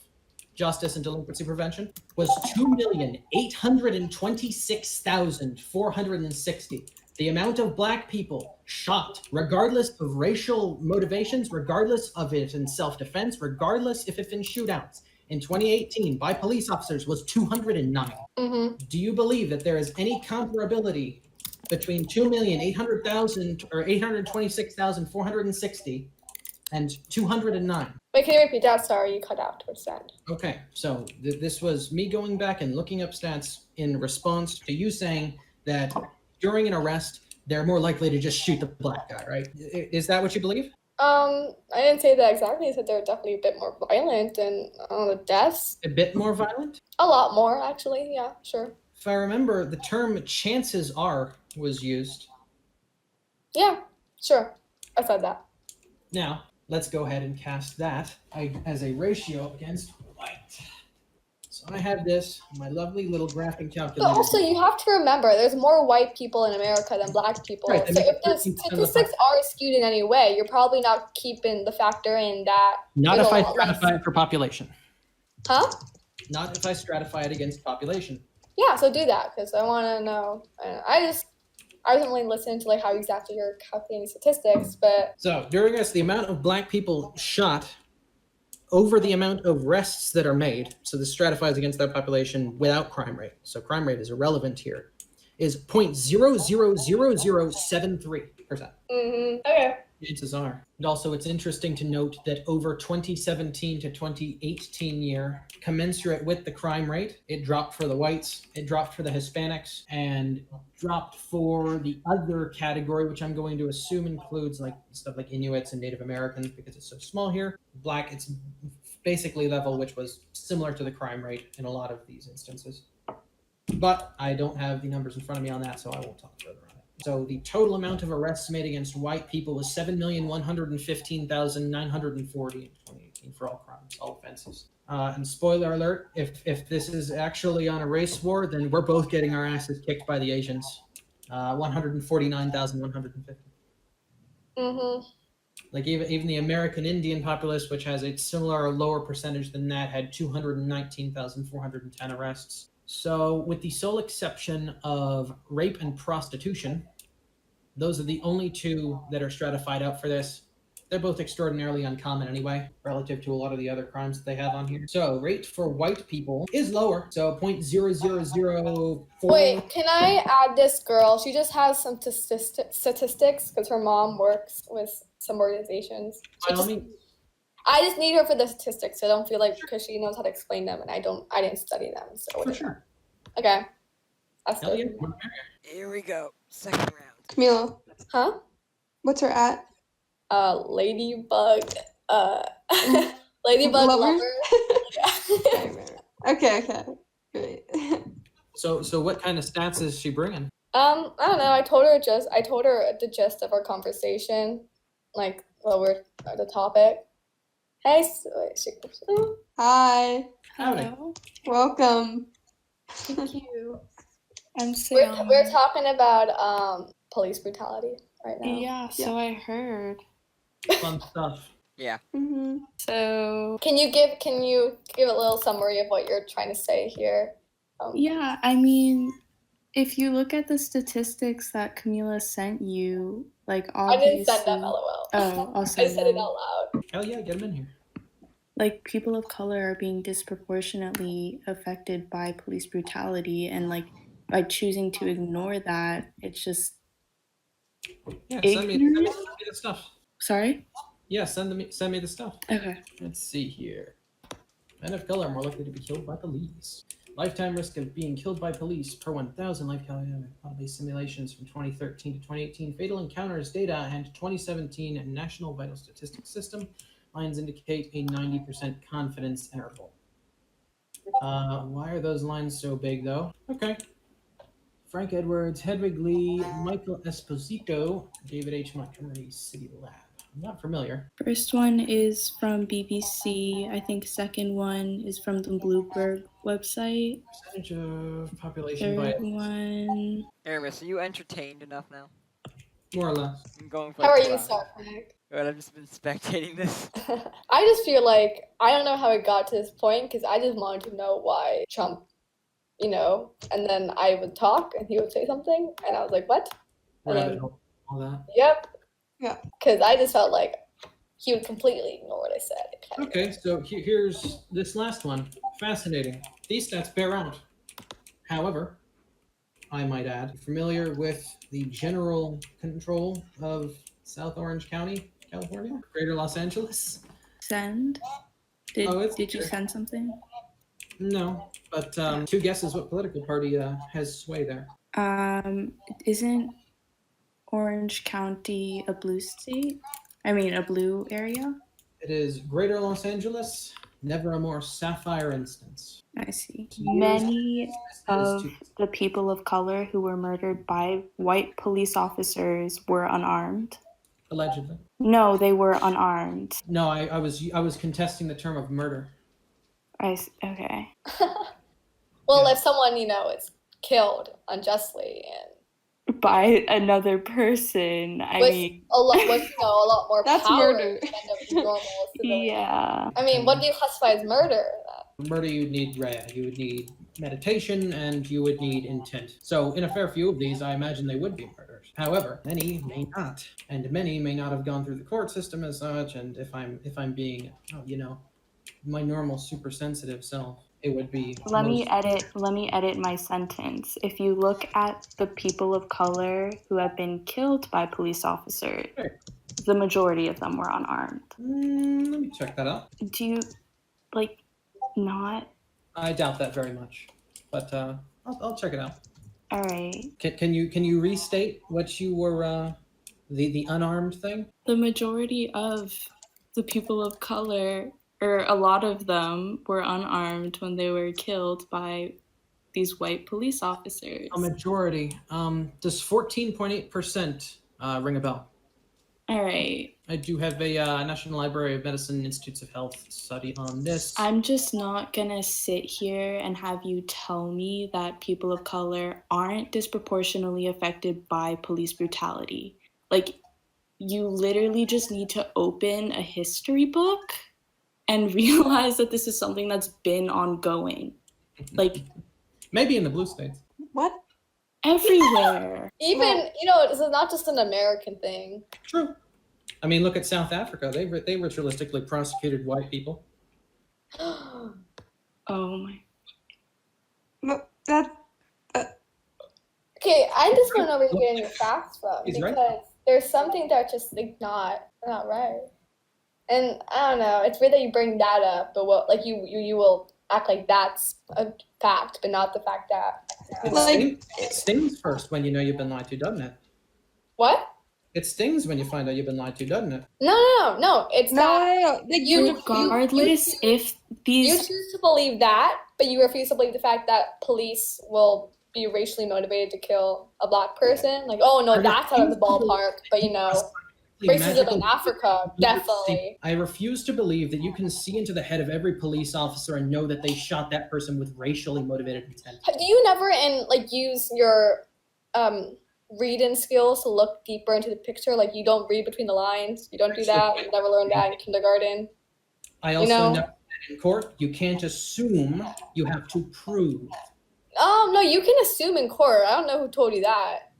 Justice and Delinquency Prevention, was 2,826,460. The amount of Black people shot, regardless of racial motivations, regardless of it in self-defense, regardless if it's in shootouts, in 2018 by police officers was 209. Mm-hmm. Do you believe that there is any comparability between 2,800,000 or 826,460 and 209? Wait, can you repeat that? Sorry, you cut out towards the end. Okay, so this was me going back and looking up stats in response to you saying that during an arrest, they're more likely to just shoot the Black guy, right? Is that what you believe? I didn't say that exactly. I said they're definitely a bit more violent and the deaths. A bit more violent? A lot more, actually. Yeah, sure. If I remember, the term chances are was used. Yeah, sure. I said that. Now, let's go ahead and cast that as a ratio against white. So I have this, my lovely little graphing calculator. But also, you have to remember, there's more white people in America than Black people. Right, so if the statistics are skewed in any way, you're probably not keeping the factor in that. Not if I stratify it for population. Huh? Not if I stratify it against population. Yeah, so do that, because I want to know. I wasn't really listening to how exactly you're calculating statistics, but. So during this, the amount of Black people shot over the amount of arrests that are made, so this stratifies against that population without crime rate, so crime rate is irrelevant here, is 0.00073%. Mm-hmm. Okay. Chances are. And also, it's interesting to note that over 2017 to 2018 year, commensurate with the crime rate, it dropped for the whites, it dropped for the Hispanics, and dropped for the other category, which I'm going to assume includes like stuff like Inuits and Native Americans because it's so small here. Black, it's basically level, which was similar to the crime rate in a lot of these instances. But I don't have the numbers in front of me on that, so I won't talk further on it. So the total amount of arrests made against white people was 7,115,940 in 2018 for all crimes, all offenses. And spoiler alert, if this is actually on a race war, then we're both getting our asses kicked by the Asians. 149,150. Mm-hmm. Like even the American Indian populace, which has a similar or lower percentage than that, had 219,410 arrests. So with the sole exception of rape and prostitution, those are the only two that are stratified out for this. They're both extraordinarily uncommon anyway, relative to a lot of the other crimes that they have on here. So rate for white people is lower, so 0.0004. Wait, can I add this girl? She just has some statistics because her mom works with some organizations. By all means. I just need her for the statistics, so I don't feel like because she knows how to explain them, and I didn't study them. So For sure. Okay. That's Hell yeah. good. Here we go. Second round. Camila, Huh? what's her at? Ladybug. Ladybug Lovers? lover. Okay, great. So what kind of stats is she bringing? I don't know. I told her the gist of our conversation, like we're the topic. Hey, Hi, Hello. welcome. Thank you. I'm we're talking about police brutality right now. Yeah, so I heard. Fun stuff. Yeah. Mm-hmm. So Can you give a little summary of what you're trying to say here? yeah, I mean, if you look at the statistics that Camila sent you, like I obviously, didn't send them, lol. Oh, I'll I send said it them. out loud. Hell yeah, get them in here. Like people of color are being disproportionately affected by police brutality, and like by choosing to ignore that, it's just Yeah, send me the stuff. sorry. Yeah, send me the stuff. Okay. Let's see here. Men of color are more likely to be killed by police. Lifetime risk of being killed by police per 1,000 life-based simulations from 2013 to 2018. Fatal encounters data and 2017 National Vital Statistics System. Lines indicate a 90% confidence interval. Why are those lines so big, though? Okay. Frank Edwards, Hedwig Lee, Michael Esposito, David H. Montgomery City Lab. I'm not familiar. First one is from BBC. I think second one is from the Bloomberg website. Percentage of population Third by one. Aramus, are you entertained enough now? more or less. I'm going for How are like you, 2 hours. Sarfnic? Good, I've just been spectating this. I just feel like I don't know how it got to this point because I just wanted to know why Trump, and then I would talk and he would say something and I was like, what? And Rabbit then, hole, all that. yep. Yeah. Because I just felt like he would completely ignore what I said. Okay, so here's this last one. Fascinating. These stats bear out. However, I might add, familiar with the general control of South Orange County, California? Greater Los Angeles? Send. Did it's you here. send something? No, but two guesses what political party has sway there. Isn't Orange County a blue state? I mean, a blue area? It is Greater Los Angeles, never a more sapphire instance. I see. Years- Many that is of two- the people of color who were murdered by white police officers were unarmed. Allegedly. No, they were unarmed. No, I was contesting the term of murder. Okay. Well, Yeah. if someone, is killed unjustly and By another person. I with mean, a lot more That's power murder. than a normal civilian. yeah. I mean, what do you classify as murder? Murder, you'd need you would need meditation, and you would need intent. So in a fair few of these, I imagine they would be murders. However, many may not, and many may not have gone through the court system as such. And if I'm being, my normal super sensitive self, it would be. Let me edit my sentence. If you look at the people of color who have been killed by police officers, the majority of them were unarmed. Let me check that out. Do you, like, not? I doubt that very much, but I'll check it out. All right. Can you restate what you were the unarmed thing? The majority of the people of color, or a lot of them, were unarmed when they were killed by these white police officers. A majority. Does 14.8% ring a bell? All right. I do have a National Library of Medicine Institutes of Health study on this. I'm just not gonna sit here and have you tell me that people of color aren't disproportionately affected by police brutality. Like, you literally just need to open a history book and realize that this is something that's been ongoing. Like, maybe in the blue states. What? Everywhere. Even, this is not just an American thing. True. I mean, look at South Africa. They ritualistically prosecuted white people. Oh my. That. Okay, I just want to know where you're getting your facts from. He's because right. there's something that's just like not right. And I don't know, it's weird that you bring that up, but you will act like that's a fact, but not the fact that. It stings first when you know you've been lied to, doesn't it? What? It stings when you find out you've been lied to, doesn't it? No. It's that No. Like, Regardless, if you these choose to believe that, but you refuse to believe the fact that police will be racially motivated to kill a black person. Like, oh no, that's out of the ballpark. But racism in Africa, definitely. I refuse to believe that you can see into the head of every police officer and know that they shot that person with racially motivated intent. Do you never use your reading skills to look deeper into the picture? Like, you don't read between the lines. You don't do that. You never learned that in kindergarten. I also know in court you can't assume, you have to prove. No, you can assume in court. I don't know who told you that.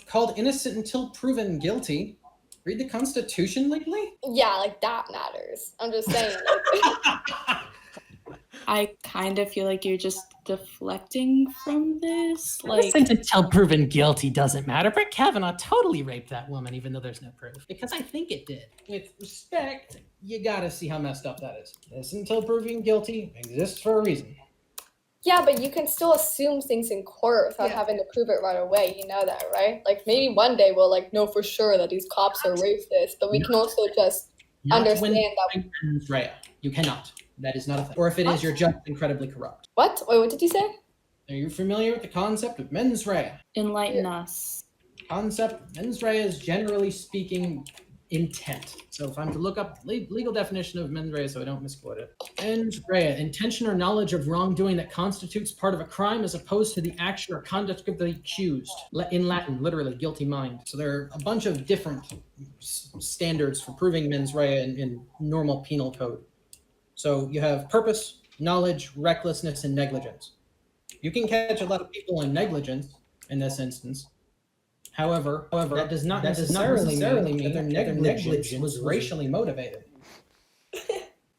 Called innocent until proven guilty. Read the Constitution lately? Yeah, like that matters. I'm just saying. I kind of feel like you're just deflecting from this. Like, Innocent until proven guilty doesn't matter. Brett Kavanaugh totally raped that woman, even though there's no proof. Because I think it did. With respect, you gotta see how messed up that is. Innocent until proven guilty exists for a reason. Yeah, but you can still assume things in court without having to prove it right away. You know that, right? Like, maybe one day we'll know for sure that these cops are racist, but we can also just understand that. Mens rea. You cannot. That is not a thing. Or if it is, you're just incredibly corrupt. What? Wait, what did you say? Are you familiar with the concept of mens rea? enlighten us. Concept, mens rea is generally speaking intent. So if I'm to look up legal definition of mens rea so I don't misquote it. Mens rea, intention or knowledge of wrongdoing that constitutes part of a crime as opposed to the action or conduct of the accused. In Latin, literally, guilty mind. So there are a bunch of different standards for proving mens rea in normal penal code. So you have purpose, knowledge, recklessness, and negligence. You can catch a lot of people in negligence in this instance. However, that does not necessarily mean that their negligence was racially motivated.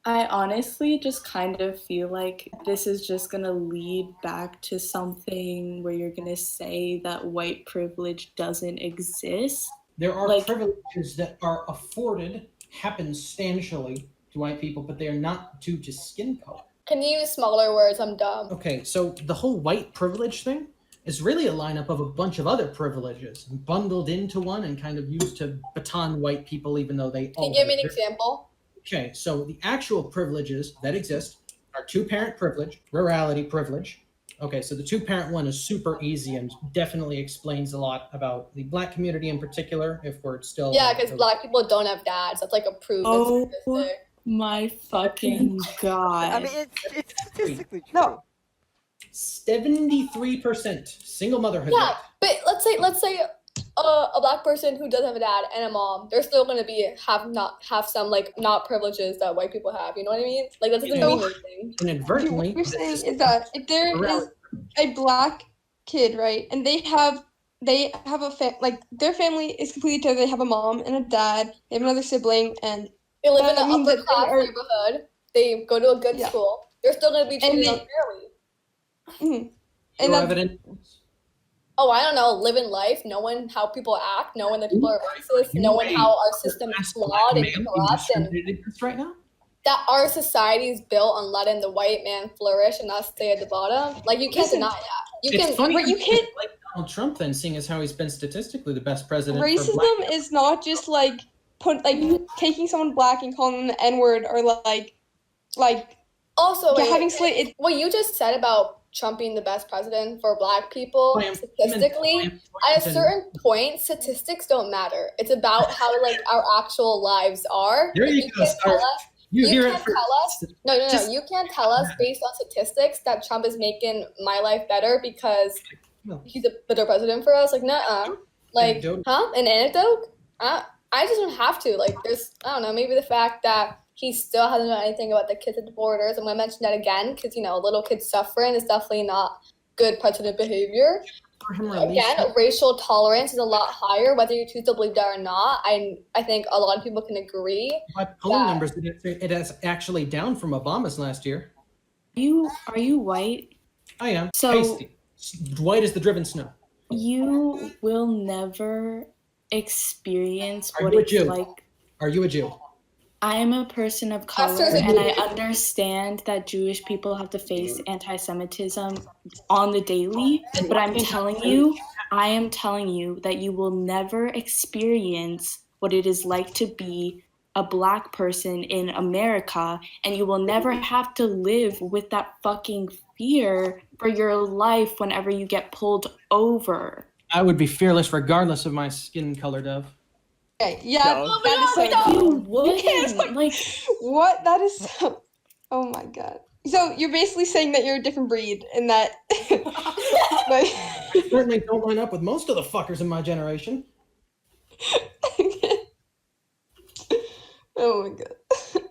I honestly just kind of feel like this is just going to lead back to something where you're going to say that white privilege doesn't exist. There are privileges that are afforded happenstantially to white people, but they are not due to skin color. Can you use smaller words? I'm dumb. Okay, so the whole white privilege thing is really a lineup of a bunch of other privileges bundled into one and kind of used to baton white people, even though they all. Can you give me an example? Okay, so the actual privileges that exist are two-parent privilege, rurality privilege. Okay, so the two-parent one is super easy and definitely explains a lot about the black community in particular, if we're still. Yeah, because black people don't have dads. That's a proven statistic. My fucking god. I mean, it's statistically true. No. 73% single motherhood. Yeah, but let's say a black person who doesn't have a dad and a mom, they're still gonna have some not privileges that white people have. You know what I mean? Like, that doesn't mean anything. Inadvertently. What you're saying is that if there is a black kid, right, and they have a their family is completely together. They have a mom and a dad. They have another sibling, and They live in an means upper that class they are- neighborhood. They go to a good school. They're still gonna be treated unfairly. And No that's evidence. oh, I don't know, living life, knowing how people act, knowing that people are racist, knowing how our system is flawed and corrupt, and right now? that our society is built on letting the white man flourish and us stay at the bottom. Like, you can't deny that. It's funny you can't like Donald Trump then, seeing as how he's been statistically the best president. Racism is not just like taking someone black and calling them the N-word, or like also having slate. What you just said about Trump being the best president for black people, statistically, at a certain point, statistics don't matter. It's about how like our actual lives are. There you go. You can't tell us. No. You can't tell us based on statistics that Trump is making my life better because he's a better president for us. Like, nuh-uh. Like, Anecdote. An anecdote? I just don't have to. Like, there's, I don't know, maybe the fact that he still hasn't done anything about the kids at the borders. I'm going to mention that again because, little kids suffering is definitely not good president behavior. Again, racial tolerance is a lot higher, whether you choose to believe that or not. I think a lot of people can agree. By polling numbers, it is actually down from Obama's last year. Are you white? I am. So Pasty. White as the driven snow. You will never experience Are what you a it's Jew? like. Are you a Jew? I am a person of color, Esther's a and I Jew. understand that Jewish people have to face anti-Semitism on the daily, but I am telling you that you will never experience what it is like to be a black person in America, and you will never have to live with that fucking fear for your life whenever you get pulled over. I would be fearless regardless of my skin color, Dove. Okay, yeah, No. that is so You dumb. wouldn't. Like, What? That is so. Oh my god. So you're basically saying that you're a different breed, and that like. Certainly don't line up with most of the fuckers in my generation. Oh my god.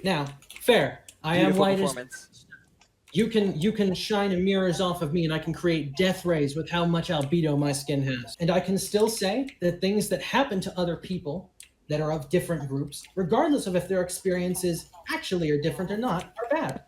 Now, fair. I am Beautiful white as performance. you can shine mirrors off of me and I can create death rays with how much albedo my skin has. And I can still say that things that happen to other people that are of different groups, regardless of if their experiences actually are different or not, are bad.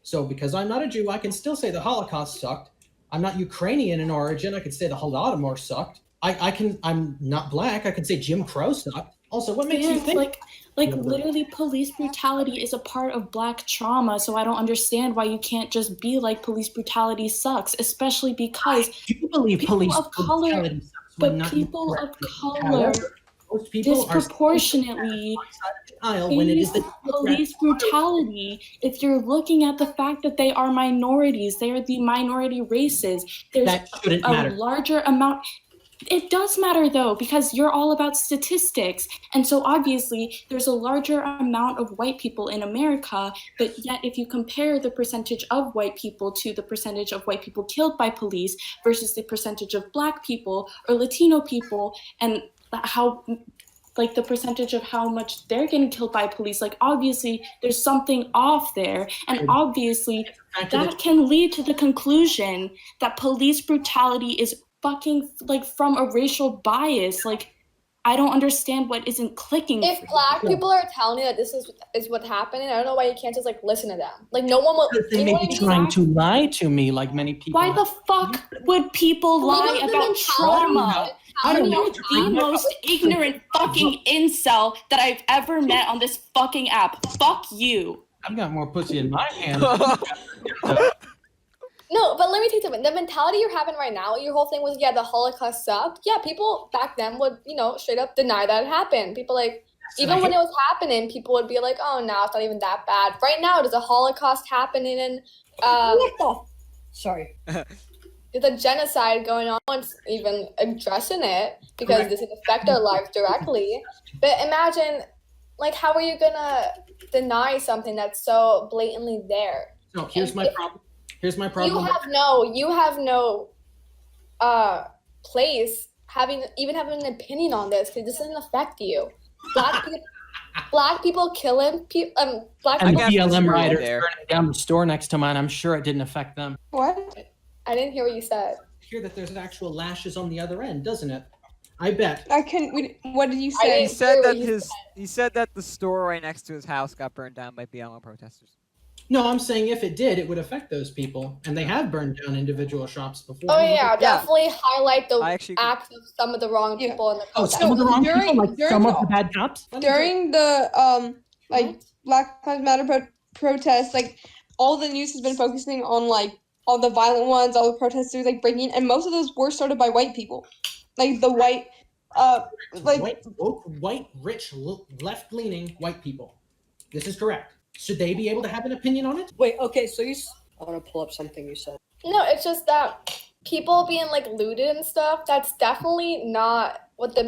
So because I'm not a Jew, I can still say the Holocaust sucked. I'm not Ukrainian in origin, I could say the Holodomor sucked. I'm not black, I can say Jim Crow sucked. Also, what makes you think literally police brutality is a part of black trauma, so I don't understand why you can't just be like police brutality sucks, especially because Do you believe people police of color, brutality sucks when but not people used of correctly? color However, most people are disproportionately when it is the police brutality if you're looking at the fact that they are minorities, they are the minority races. There's that shouldn't a matter. larger amount. It does matter though, because you're all about statistics. And so obviously there's a larger amount of white people in America, but yet if you compare the percentage of white people to the percentage of white people killed by police versus the percentage of black people or Latino people, and how like the percentage of how much they're getting killed by police, like obviously there's something off there, and obviously that can lead to the conclusion that police brutality is fucking like from a racial bias. Like, I don't understand what isn't clicking. If black people are telling you that this is what's happening, I don't know why you can't just like listen to them. Like, no one will. Because they You know may what I be mean? trying to lie to me, like many people. Why the fuck would people lie know the about trauma? I don't know. The most ignorant fucking incel that I've ever met on this fucking app. Fuck you. I've got more pussy in my hand. No, but let me tell you something. The mentality you're having right now, your whole thing was, yeah, the Holocaust sucked. Yeah, people back then would, straight up deny that it happened. People even when it was happening, people would be like, oh, no, it's not even that bad. Right now, there's a Holocaust happening and Sorry. there's a genocide going on. No one's even addressing it because it doesn't affect our lives directly. But imagine, how are you going to deny something that's so blatantly there? No, here's my problem. Here's my problem. You have no place having an opinion on this because this doesn't affect you. Black people killing people. Black And people. BLM riders there. burning down the store next to mine. I'm sure it didn't affect them. What? I didn't hear what you said. Hear that there's actual lashes on the other end, doesn't it? I bet. What did you I say? didn't- He said that the store right next to his house got burned down by BLM protesters. No, I'm saying if it did, it would affect those people, and they have burned down individual shops before. Oh yeah, definitely highlight the I actually agree. acts of some of the wrong Yeah. people in the Oh, protest. some of the wrong during- people, like during some of the- the bad cops. During the like Black Lives Matter protests, like all the news has been focusing on like all the violent ones, all the protesters like breaking, and most of those were started by white people, like the white, like white, rich, left-leaning white people. This is correct. Should they be able to have an opinion on it? Wait, okay, so I want to pull up something you said. No, it's just that people being like looted and stuff, that's definitely not what the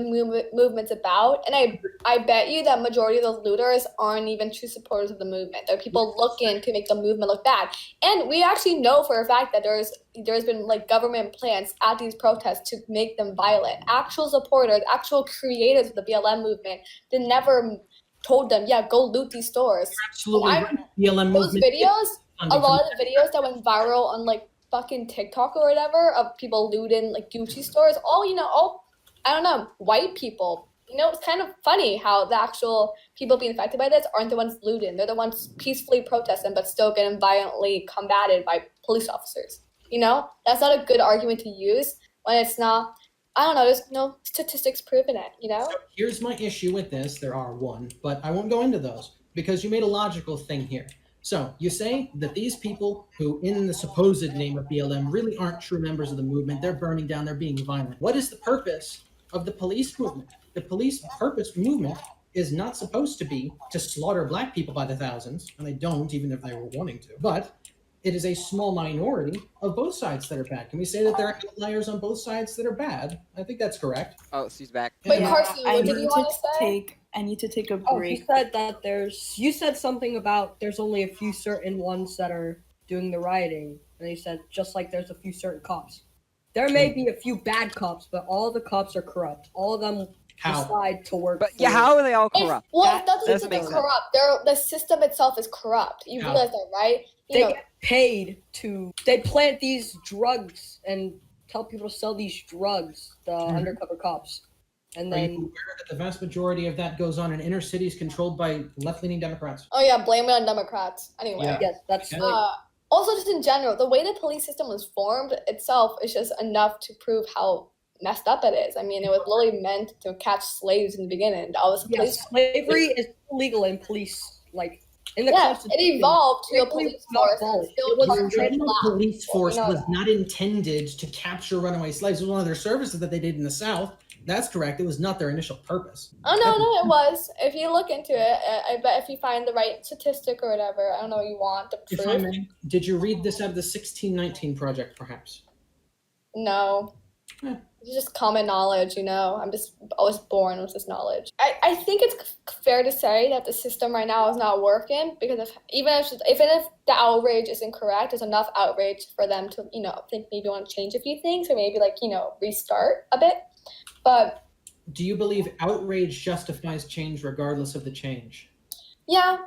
movement's about. And I bet you that majority of those looters aren't even true supporters of the movement. They're people looking to make the movement look bad. And we actually know for a fact that there's been like government plans at these protests to make them violent. Actual supporters, actual creators of the BLM movement, they never told them, yeah, go loot these stores. Absolutely. Right. BLM Those movement. videos, a lot of the videos that went viral on like fucking TikTok or whatever of people looting like Gucci stores, all I don't know, white people. It's kind of funny how the actual people being affected by this aren't the ones looting. They're the ones peacefully protesting but still getting violently combated by police officers. That's not a good argument to use when it's not. I don't know, there's no statistics proving it, So here's my issue with this. There are one, but I won't go into those because you made a logical thing here. So you say that these people who, in the supposed name of BLM, really aren't true members of the movement. They're burning down, they're being violent. What is the purpose of the police movement? The police purpose movement is not supposed to be to slaughter black people by the thousands, and they don't, even if they were wanting to. But it is a small minority of both sides that are bad. Can we say that there are outliers on both sides that are bad? I think that's correct. Oh, she's back. Wait, Yeah, Carson, I what did need you want to say? I need to take a Oh, break. you said that you said something about there's only a few certain ones that are doing the rioting. And you said just like there's a few certain cops. There may be a few bad cops, but all the cops are corrupt. All of them How? decide to work. But yeah, how are they all It's, corrupt? well, That that doesn't doesn't make mean sense. corrupt. The system itself is corrupt. You How? realize that, right? They get paid to. They plant these drugs and tell people to sell these drugs. The undercover cops, and Are you then aware that the vast majority of that goes on in inner cities controlled by left-leaning Democrats? Oh yeah, blame it on Democrats. Anyway. Yeah. yes, that's Okay. like, Also, just in general, the way the police system was formed itself is just enough to prove how messed up it is. I mean, it was literally meant to catch slaves in the beginning. That was police. yes, slavery is illegal in police. Like in the Yeah, it Constitution. evolved to a Slavery police was not force. abolished. Still It was targeted The original black police people, force you know was that. not intended to capture runaway slaves. It was one of their services that they did in the South. That's correct. It was not their initial purpose. Oh no, it was. If you look into it, I bet if you find the right statistic or whatever, I don't know what you want, the If I proof. may, did you read this out of the 1619 Project, perhaps? No. Yeah. It's just common knowledge, I'm just always born with this knowledge. I think it's fair to say that the system right now is not working because even if the outrage isn't correct, there's enough outrage for them to, think maybe want to change a few things or maybe restart a bit. But Do you believe outrage justifies change regardless of the change? yeah,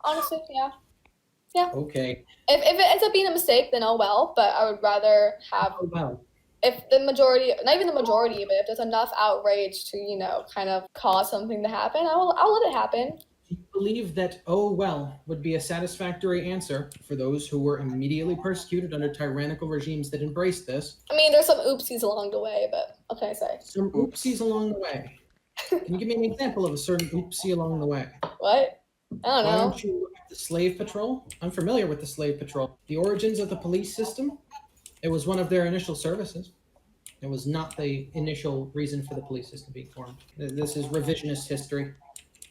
honestly, yeah. Okay. If it ends up being a mistake, then oh well, but I would rather have Oh, well. if the majority, not even the majority, but if there's enough outrage to, kind of cause something to happen, I'll let it happen. Do you believe that, oh, well, would be a satisfactory answer for those who were immediately persecuted under tyrannical regimes that embraced this? I mean, there's some oopsies along the way, but what can I say? Some oopsies along the way. Can you give me an example of a certain oopsie along the way? What? I don't Why know. don't you look at the slave patrol? I'm familiar with the slave patrol. The origins of the police system, it was one of their initial services. It was not the initial reason for the police system being formed. This is revisionist history.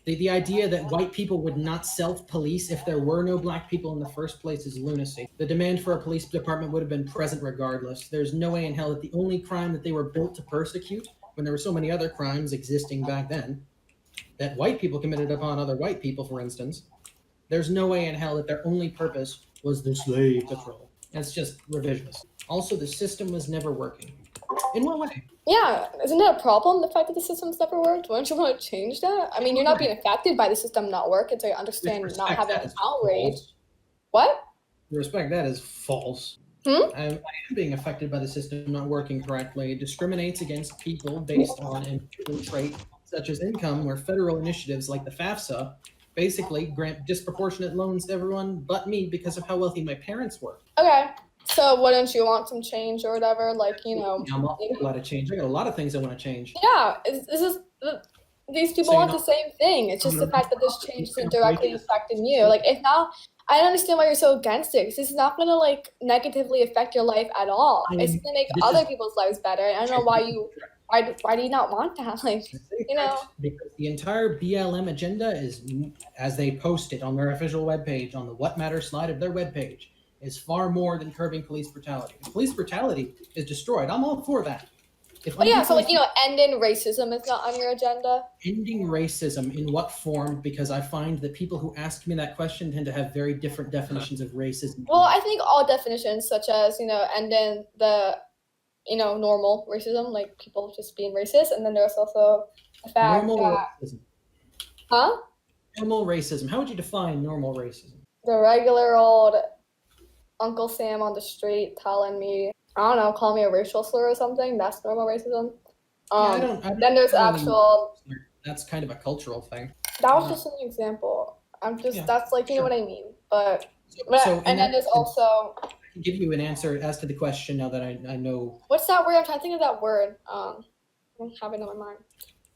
The idea that white people would not self-police if there were no black people in the first place is lunacy. The demand for a police department would have been present regardless. There's no way in hell that the only crime that they were built to persecute, when there were so many other crimes existing back then, that white people committed upon other white people, for instance, there's no way in hell that their only purpose was the slave patrol. That's just revisionist. Also, the system was never working. In what way? Yeah, isn't that a problem, the fact that the system's never worked? Wouldn't you want to change that? I mean, you're not being affected by the system not working, so I understand With not respect, having that is outrage. false. What? With respect, that is false. Hmm? I am being affected by the system not working correctly. It discriminates against people based on individual trait such as income, where federal initiatives like the FAFSA basically grant disproportionate loans to everyone but me because of how wealthy my parents were. Okay. So wouldn't you want some change or whatever? Like, you know. I'm all for a lot of change. I got a lot of things I want to change. Yeah. This is these people So, want the same thing. It's just the fact that this change isn't directly affecting you. Like, if not, I don't understand why you're so against it. 'Cause this is not gonna like negatively affect your life at all. It's gonna make other people's lives better. And I don't know why do you not want that? Like, you know. Because the entire BLM agenda is, as they post it on their official webpage, on the What Matters slide of their webpage, is far more than curbing police brutality. If police brutality is destroyed, I'm all for that. But yeah, so like, you know, ending racism is not on your agenda. Ending racism in what form? Because I find that people who ask me that question tend to have very different definitions of racism. Well, I think all definitions, such as, you know, ending the, you know, normal racism, like people just being racist, and then there's also the fact Normal that, racism. huh? Normal racism. How would you define normal racism? The regular old Uncle Sam on the street telling me, I don't know, call me a racial slur or something. That's normal racism. I don't Then there's actual. That's kind of a cultural thing. That was just an example. That's like, you know what I mean. But and then there's also. I can give you an answer as to the question now that I know. What's that word? I'm trying to think of that word. I don't have it on my mind.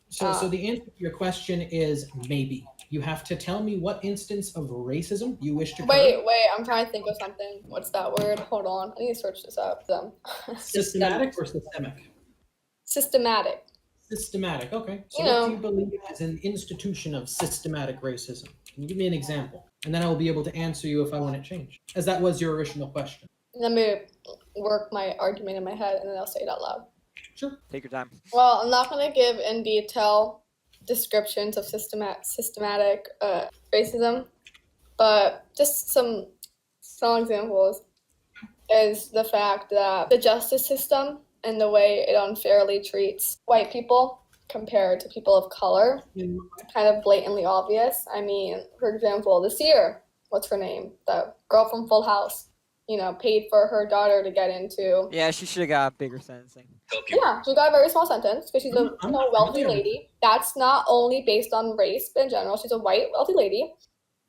So the answer to your question is maybe. You have to tell me what instance of racism you wish to curb. Wait, I'm trying to think of something. What's that word? Hold on. I need to search this up. Systematic or systemic? Systematic. Systematic, okay. So You know. what do you believe is an institution of systematic racism? Can you give me an example? And then I will be able to answer you if I want it changed. As that was your original question. Let me work my argument in my head and then I'll say it out loud. Sure. Take your time. Well, I'm not going to give in detail descriptions of systematic racism, but just some examples is the fact that the justice system and the way it unfairly treats white people compared to people of color is kind of blatantly obvious. I mean, for example, this year, what's her name? The girl from Full House, you know, paid for her daughter to get into. Yeah, she should have got a bigger sentencing. Yeah, she got a very small sentence because she's a wealthy lady. That's not only based on race, but in general, she's a white wealthy lady,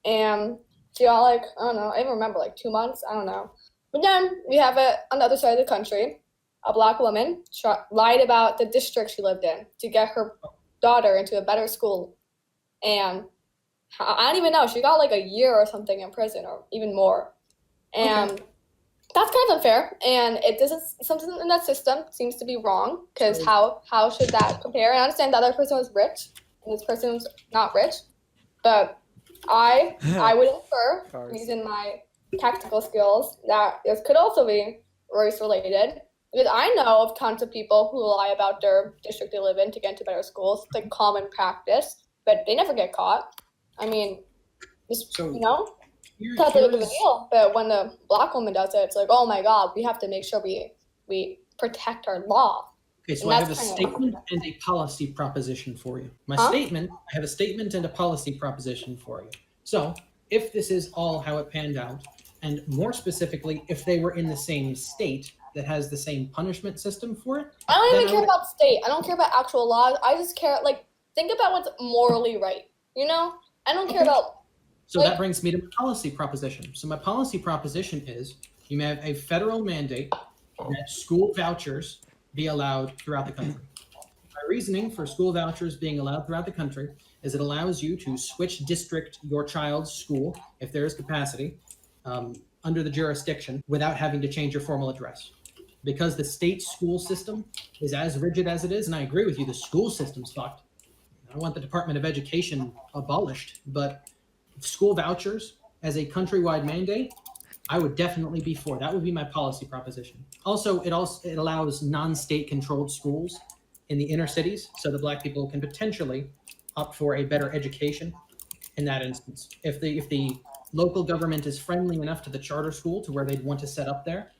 and she got like, I don't know, I even remember like 2 months, I don't know. But then we have it on the other side of the country. A black woman lied about the district she lived in to get her daughter into a better school, and I don't even know. She got like a year or something in prison, or even more, and. That's kind of unfair, and it doesn't. Something in that system seems to be wrong. Because how should that compare? I understand the other person was rich, and this person was not rich, but I would infer, using my tactical skills, that this could also be race related. Because I know of tons of people who lie about their district they live in to get into better schools. It's like common practice, but they never get caught. I mean, just you know. That's a big deal, but when the black woman does it, it's like, oh my God, we have to make sure we protect our law. Okay, so I have a statement and a policy proposition for you. I have a statement and a policy proposition for you. So if this is all how it panned out, and more specifically, if they were in the same state that has the same punishment system for it. I don't even care about state. I don't care about actual laws. I just care, like, think about what's morally right, you know? I don't care about. So that brings me to my policy proposition. So my policy proposition is you may have a federal mandate that school vouchers be allowed throughout the country. My reasoning for school vouchers being allowed throughout the country is it allows you to switch district your child's school, if there is capacity, under the jurisdiction without having to change your formal address. Because the state school system is as rigid as it is, and I agree with you, the school system's fucked. I want the Department of Education abolished, but school vouchers as a countrywide mandate, I would definitely be for. That would be my policy proposition. Also, it allows non-state controlled schools in the inner cities so that black people can potentially opt for a better education in that instance. If the local government is friendly enough to the charter school to where they'd want to set up there,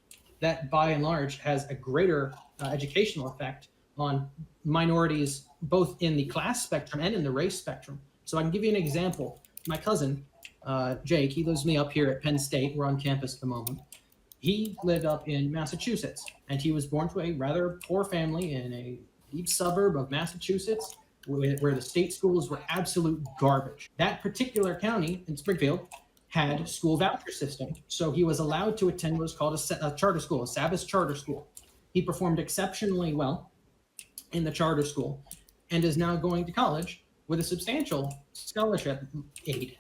that by and large has a greater educational effect on minorities, both in the class spectrum and in the race spectrum. So I can give you an example. My cousin, Jake, he lives me up here at Penn State. We're on campus at the moment. He lived up in Massachusetts, and he was born to a rather poor family in a deep suburb of Massachusetts. where the state schools were absolute garbage. That particular county in Springfield had a school voucher system, so he was allowed to attend what was called a charter school, a Sabbath charter school. He performed exceptionally well in the charter school and is now going to college with a substantial scholarship aid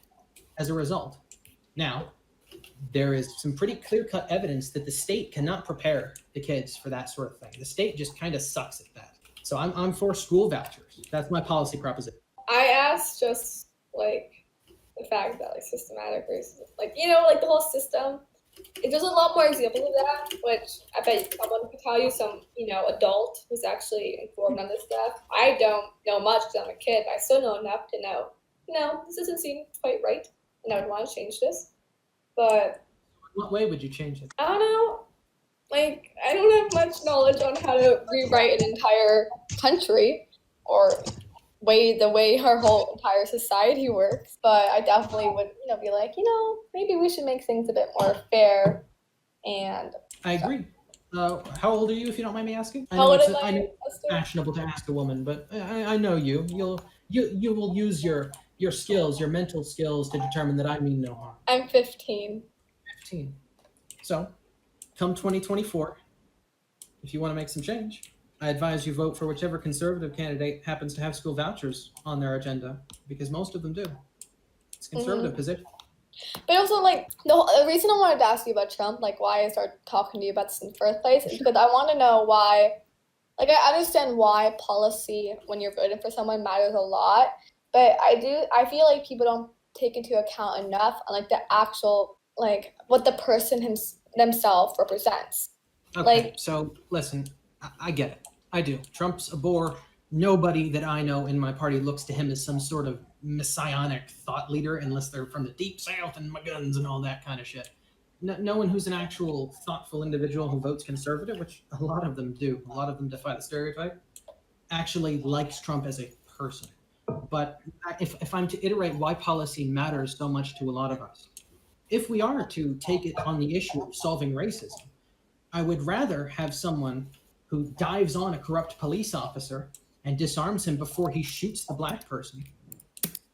as a result. Now, there is some pretty clear-cut evidence that the state cannot prepare the kids for that sort of thing. The state just kind of sucks at that. So I'm for school vouchers. That's my policy proposition. I asked just like the fact that like systematic racism, like like the whole system. There's a lot more examples of that, which I bet someone could tell you, some adult who's actually informed on this stuff. I don't know much because I'm a kid, but I still know enough to know, this doesn't seem quite right, and I would want to change this. But what way would you change it? I don't know. Like, I don't have much knowledge on how to rewrite an entire country or the way our whole entire society works. But I definitely would, be like, maybe we should make things a bit more fair. And I agree. How old are you, if you don't mind me asking? How old am I? I know it's fashionable to ask a woman, but I know you. You will use your skills, your mental skills, to determine that I mean no harm. I'm 15. 15. So, come 2024, if you want to make some change, I advise you vote for whichever conservative candidate happens to have school vouchers on their agenda, because most of them do. It's a conservative position. But also, like, the reason I wanted to ask you about Trump, like, why I started talking to you about this in the first place, is because I want to know why, like, I understand why policy, when you're voting for someone, matters a lot, but I feel like people don't take into account enough on, like, the actual, like, what the person themselves represents. Okay, so, listen, I get it. I do. Trump's a bore. Nobody that I know in my party looks to him as some sort of messianic thought leader, unless they're from the deep south and my guns and all that kind of shit. No one who's an actual thoughtful individual who votes conservative, which a lot of them do, a lot of them defy the stereotype, actually likes Trump as a person. But if I'm to iterate why policy matters so much to a lot of us, if we are to take it on the issue of solving racism, I would rather have someone who dives on a corrupt police officer and disarms him before he shoots the black person,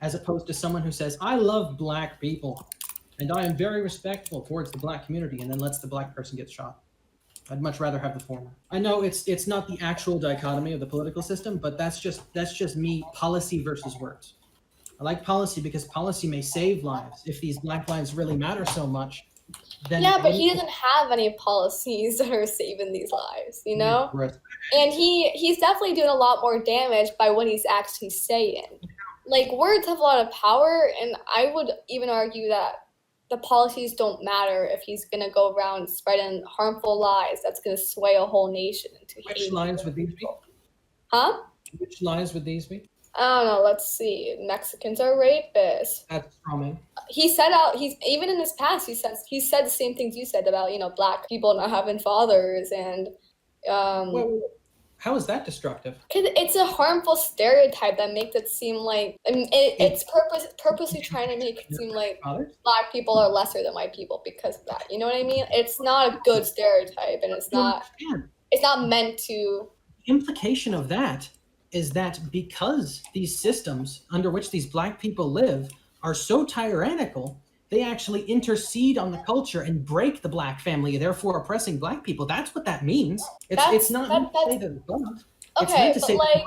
as opposed to someone who says, I love black people, and I am very respectful towards the black community, and then lets the black person get shot. I'd much rather have the former. I know it's not the actual dichotomy of the political system, but that's just me, policy versus words. I like policy because policy may save lives. If these black lives really matter so much, then but he doesn't have any policies that are saving these lives, Right. And he's definitely doing a lot more damage by what he's actually saying. Like, words have a lot of power, and I would even argue that the policies don't matter if he's going to go around spreading harmful lies that's going to sway a whole nation into hate. Which lies would these be? Huh? Which lies would these be? I don't know. Let's see. Mexicans are rapists. That's wrong. He's even in his past, he said the same things you said about, black people not having fathers and, how is that destructive? Because it's a harmful stereotype that makes it seem like, it's purposely trying to make it seem like black people are lesser than white people because of that. You know what I mean? It's not a good stereotype, and it's not meant to. The implication of that is that because these systems under which these black people live are so tyrannical, they actually intercede on the culture and break the black family, therefore oppressing black people. That's what that means. It's not meant to say that. Okay, but like,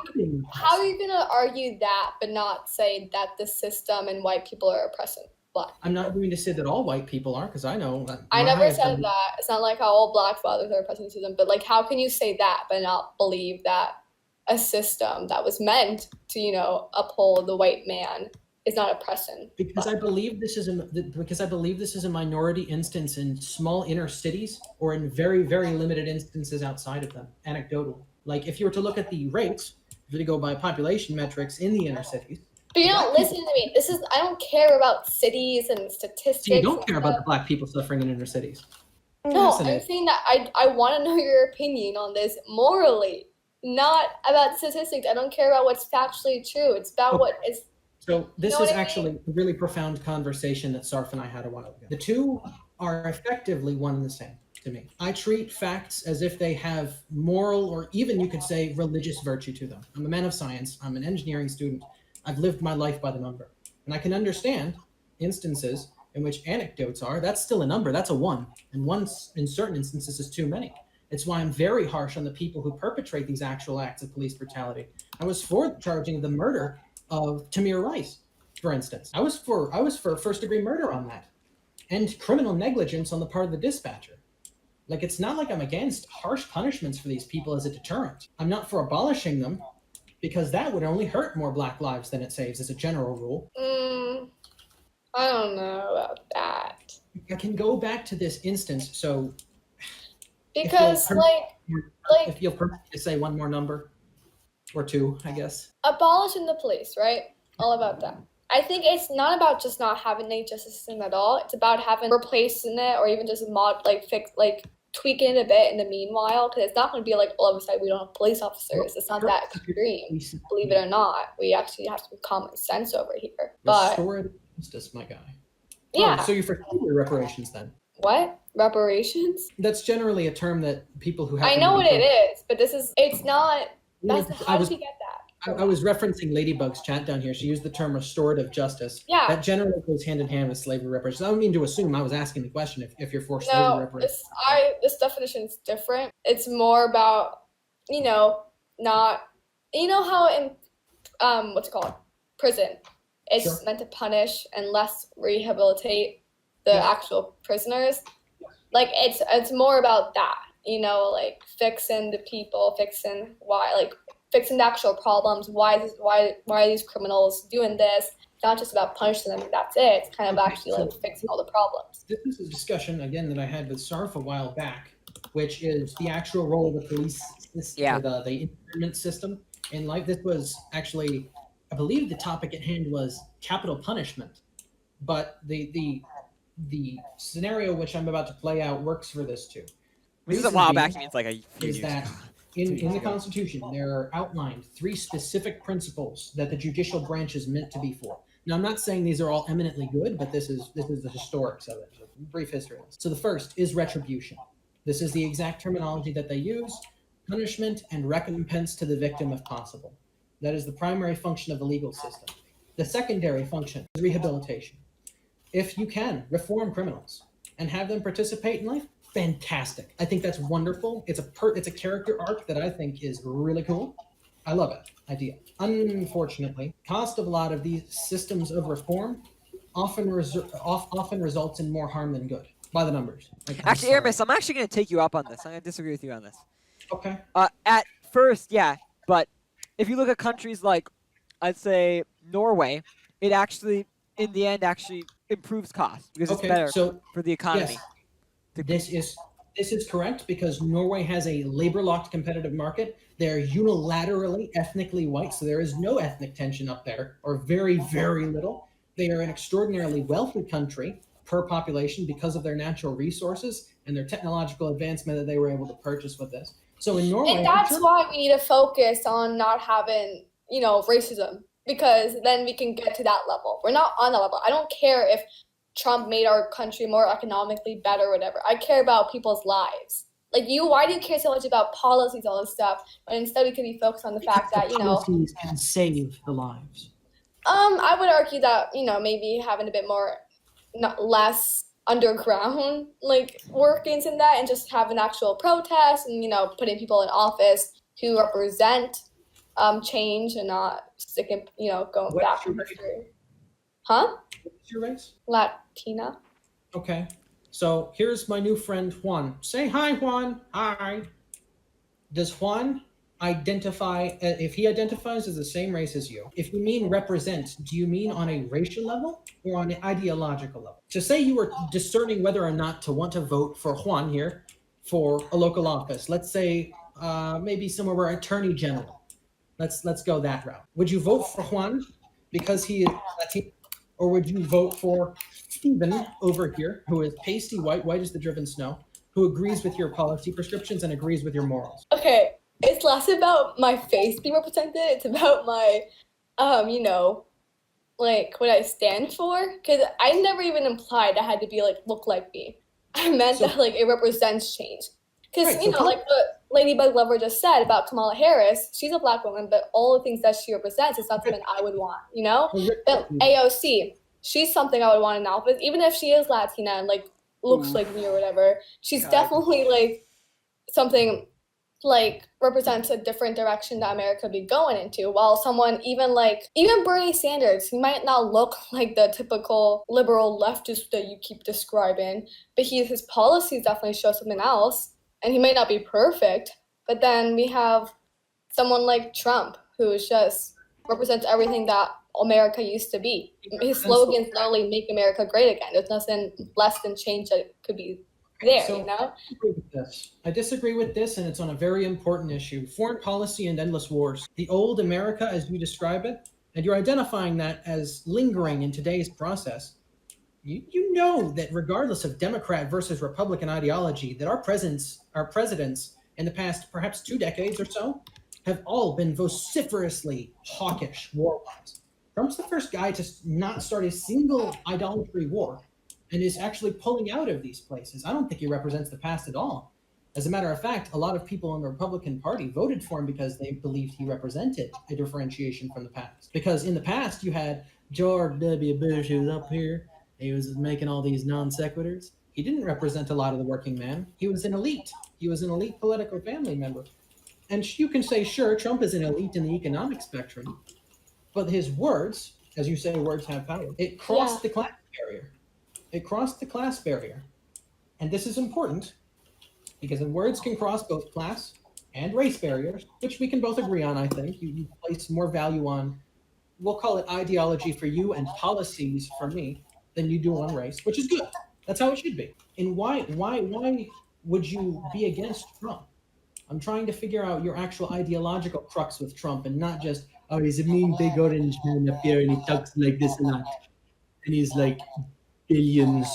how are you gonna argue that, but not say that the system and white people are oppressing black people? I'm not going to say that all white people are, because I know. I never said that. It's not like how all black fathers are oppressing the system, but like, how can you say that but not believe that a system that was meant to, uphold the white man is not oppressing? Because I believe this is a minority instance in small inner cities, or in very, very limited instances outside of them, anecdotal. Like, if you were to look at the rates, if you were to go by population metrics in the inner cities. But you're not listening to me. I don't care about cities and statistics. So you don't care about the black people suffering in inner cities. No, I'm saying that I want to know your opinion on this morally, not about statistics. I don't care about what's factually true. It's about what is. So this is actually a really profound conversation that Sarf and I had a while ago. The two are effectively one and the same. to me. I treat facts as if they have moral or even you could say religious virtue to them. I'm a man of science. I'm an engineering student. I've lived my life by the number. And I can understand instances in which anecdotes are, that's still a number, that's a 1. And 1 in certain instances is too many. It's why I'm very harsh on the people who perpetrate these actual acts of police brutality. I was for charging the murder of Tamir Rice, for instance. I was for first-degree murder on that. And criminal negligence on the part of the dispatcher. Like, it's not like I'm against harsh punishments for these people as a deterrent. I'm not for abolishing them, because that would only hurt more Black lives than it saves as a general rule. I don't know about that. I can go back to this instance, so... Because, if you'll permit me to say one more number, or 2, I guess. Abolishing the police, right? All about that. I think it's not about just not having a justice system at all. It's about having replacing it or even just tweaking it a bit in the meanwhile, because it's not going to be like all of a sudden we don't have police officers. It's not that extreme, believe it or not. We actually have some common sense over here. But restorative justice, my guy. Yeah. Oh, so you're for reparations then? What? Reparations? That's generally a term that people who have. I know what it is, but it's not. How did you get that? I was referencing Ladybug's chat down here. She used the term restorative justice. Yeah. That generally goes hand in hand with slavery reparations. I don't mean to assume. I was asking the question if you're for slavery reparations. This definition is different. It's more about, not, how in, what's it called? Prison. It's meant to punish and less rehabilitate the actual prisoners. Like, it's more about that, fixing the people, fixing the actual problems. Why are these criminals doing this? It's not just about punishing them and that's it. It's kind of actually fixing all the problems. This is a discussion again that I had with Sarf a while back, which is the actual role of the police system, the internment system in life. This was actually, I believe the topic at hand was capital punishment, but the scenario which I'm about to play out works for this too. This is a while back. It means like a few is years. That in the Constitution, there are outlined 3 specific principles that the judicial branch is meant to be for. Now, I'm not saying these are all eminently good, but this is the historics of it, so brief history. So the first is retribution. This is the exact terminology that they use: punishment and recompense to the victim if possible. That is the primary function of the legal system. The secondary function is rehabilitation. If you can reform criminals and have them participate in life, fantastic. I think that's wonderful. It's a character arc that I think is really cool. I love it. Idea. Unfortunately, cost of a lot of these systems of reform often results in more harm than good by the numbers. Actually, Aramus, I'm actually going to take you up on this. I'm going to disagree with you on this. Okay. At first, yeah, but if you look at countries like, I'd say, Norway, it actually, in the end, actually improves costs because it's better for the economy. Yes. This is correct because Norway has a labor-locked competitive market. They're unilaterally ethnically white, so there is no ethnic tension up there, or very, very little. They are an extraordinarily wealthy country per population because of their natural resources and their technological advancement that they were able to purchase with this. So in Norway, and that's why we need to focus on not having, racism, because then we can get to that level. We're not on that level. I don't care if Trump made our country more economically better or whatever. I care about people's lives. Like, why do you care so much about policies, all this stuff, when instead we could be focused on the fact that, policies can save the lives. I would argue that, maybe having a bit more, less underground, workings in that, and just having actual protests and, putting people in office who represent change and not sticking, going back in history. Huh? What's your race? Latina. Okay. So here's my new friend Juan. Say hi, Juan. Hi. Does Juan identify, if he identifies as the same race as you, if you mean represent, do you mean on a racial level or on an ideological level? So say you were discerning whether or not to want to vote for Juan here for a local office. Let's say maybe somewhere where Attorney General. Let's go that route. Would you vote for Juan because he is Latino? Or would you vote for Stephen over here, who is pasty white as the driven snow, who agrees with your policy prescriptions and agrees with your morals? Okay, it's less about my face being represented. It's about my, what I stand for. Because I never even implied I had to be, look like me. I meant that like it represents change. Because like what Ladybug Lover just said about Kamala Harris, she's a Black woman, but all the things that she represents is something I would want, But AOC, she's something I would want in office, even if she is Latina and like looks like me or whatever. She's definitely like something like represents a different direction that America be going into. While someone even Bernie Sanders, he might not look like the typical liberal leftist that you keep describing, but his policies definitely show something else. And he may not be perfect, but then we have someone like Trump, who just represents everything that America used to be. His slogans literally make America great again. There's nothing less than change that could be there, I disagree with this, and it's on a very important issue. Foreign policy and endless wars. The old America, as you describe it, and you're identifying that as lingering in today's process. You know that regardless of Democrat versus Republican ideology, that our presidents in the past perhaps 2 decades or so have all been vociferously hawkish war-wise. Trump's the first guy to not start a single idolatry war and is actually pulling out of these places. I don't think he represents the past at all. As a matter of fact, a lot of people in the Republican Party voted for him because they believed he represented a differentiation from the past. Because in the past, you had George W. Bush, who was up here. He was making all these non sequiturs. He didn't represent a lot of the working man. He was an elite. He was an elite political family member. And you can say, sure, Trump is an elite in the economic spectrum, but his words, as you say, words have power. It crossed the class barrier. It crossed the class barrier. And this is important because words can cross both class and race barriers, which we can both agree on, I think. You place more value on, we'll call it ideology for you and policies for me, than you do on race, which is good. That's how it should be. And why would you be against Trump? I'm trying to figure out your actual ideological crux with Trump, and not just, oh, he's a mean big orange man up here and he talks like this and that. And he's like billions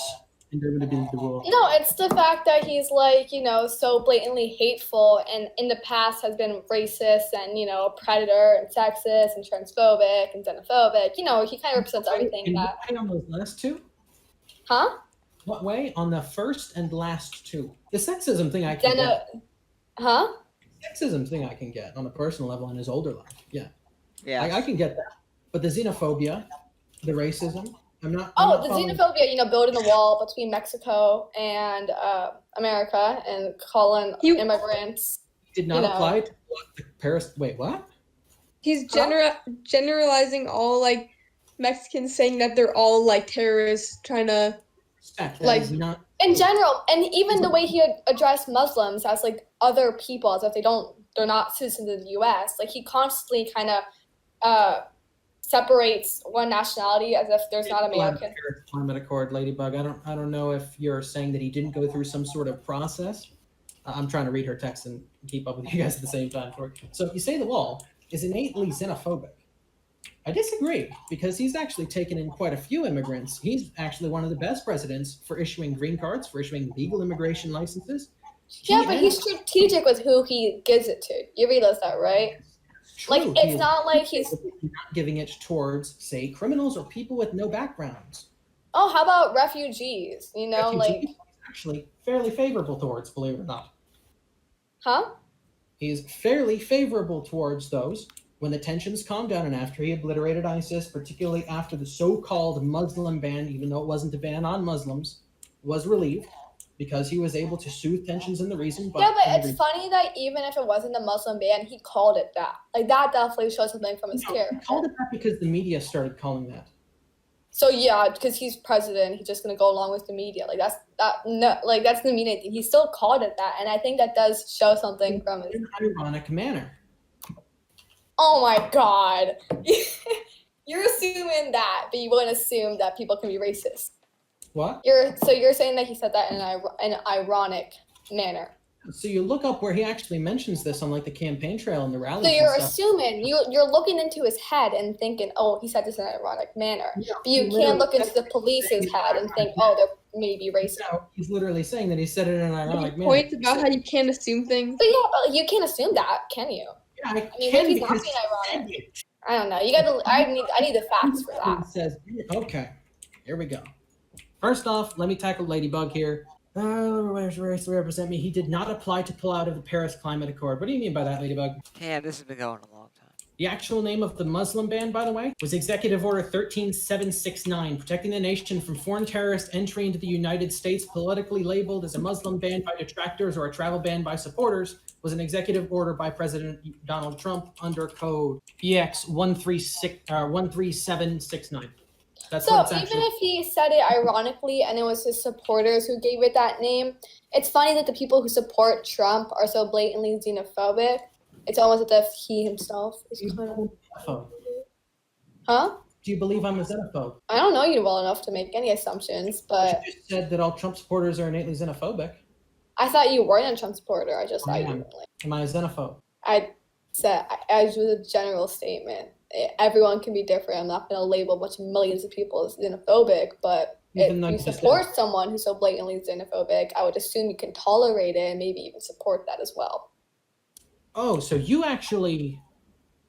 and they're gonna build the wall. No, it's the fact that he's like, so blatantly hateful and in the past has been racist and, a predator and sexist and transphobic and xenophobic. He kind of represents everything that. What way on those last two? Huh? What way on the first and last two? The sexism thing I can get. Huh? Sexism thing I can get on a personal level in his older life. Yeah. Yeah. I can get that. But the xenophobia, the racism, I'm not xenophobia, building a wall between Mexico and America and calling immigrants. Did not apply to the Paris. Wait, what? He's generalizing all like Mexicans, saying that they're all like terrorists trying to not in general, and even the way he addressed Muslims as like other people, as if they're not citizens of the U.S. Like he constantly kind of separates one nationality as if there's not American. Climate Accord, Ladybug. I don't know if you're saying that he didn't go through some sort of process. I'm trying to read her text and keep up with you guys at the same time. So you say the wall is innately xenophobic. I disagree, because he's actually taken in quite a few immigrants. He's actually one of the best presidents for issuing green cards, for issuing legal immigration licenses. But he's strategic with who he gives it to. You realize that, right? True. Like, it's not like he's not giving it towards, say, criminals or people with no backgrounds. Oh, how about refugees? Refugees, actually fairly favorable towards, believe it or not. Huh? He's fairly favorable towards those. When the tensions calmed down and after he obliterated ISIS, particularly after the so-called Muslim ban, even though it wasn't a ban on Muslims, was relieved, because he was able to soothe tensions in the region. But it's funny that even if it wasn't a Muslim ban, he called it that. Like, that definitely shows something from his character. He called it that because the media started calling that. So yeah, because he's president, he's just gonna go along with the media. That's the media thing. He still called it that, and I think that does show something from his. In an ironic manner. Oh my God, you're assuming that, but you wouldn't assume that people can be racist. What? You're saying that he said that in an ironic manner. So you look up where he actually mentions this on the campaign trail and the rally. So you're assuming you're looking into his head and thinking, oh, he said this in an ironic manner. Yeah, but you can't look into the police's head and think, oh, they're maybe racist. No, he's literally saying that he said it in an ironic manner. Points about how you can't assume things. But you can't assume that, can you? Yeah, I mean, maybe he's not being ironic. I don't know. You got to. I need the facts for that. Okay, here we go. First off, let me tackle Ladybug here. represent me. He did not apply to pull out of the Paris Climate Accord. What do you mean by that, Ladybug? Yeah, this has been going a long time. The actual name of the Muslim ban, by the way, was Executive Order 13769, protecting the nation from foreign terrorist entry into the United States, politically labeled as a Muslim ban by detractors or a travel ban by supporters, was an executive order by President Donald Trump under code EX 13769. That's so what it's even if he said it ironically and it was his supporters who gave it that name, it's funny that the people who support Trump are so blatantly xenophobic. It's almost as if he himself is kind of... Huh? Do you believe I'm a xenophobe? I don't know you well enough to make any assumptions, but... You just said that all Trump supporters are innately xenophobic. I thought you weren't a Trump supporter. I just thought you were. Am I a xenophobe? I said, as with a general statement, everyone can be different. I'm not going to label a bunch of millions of people as xenophobic, but if you support someone who's so blatantly xenophobic, I would assume you can tolerate it and maybe even support that as well. Oh, so you actually...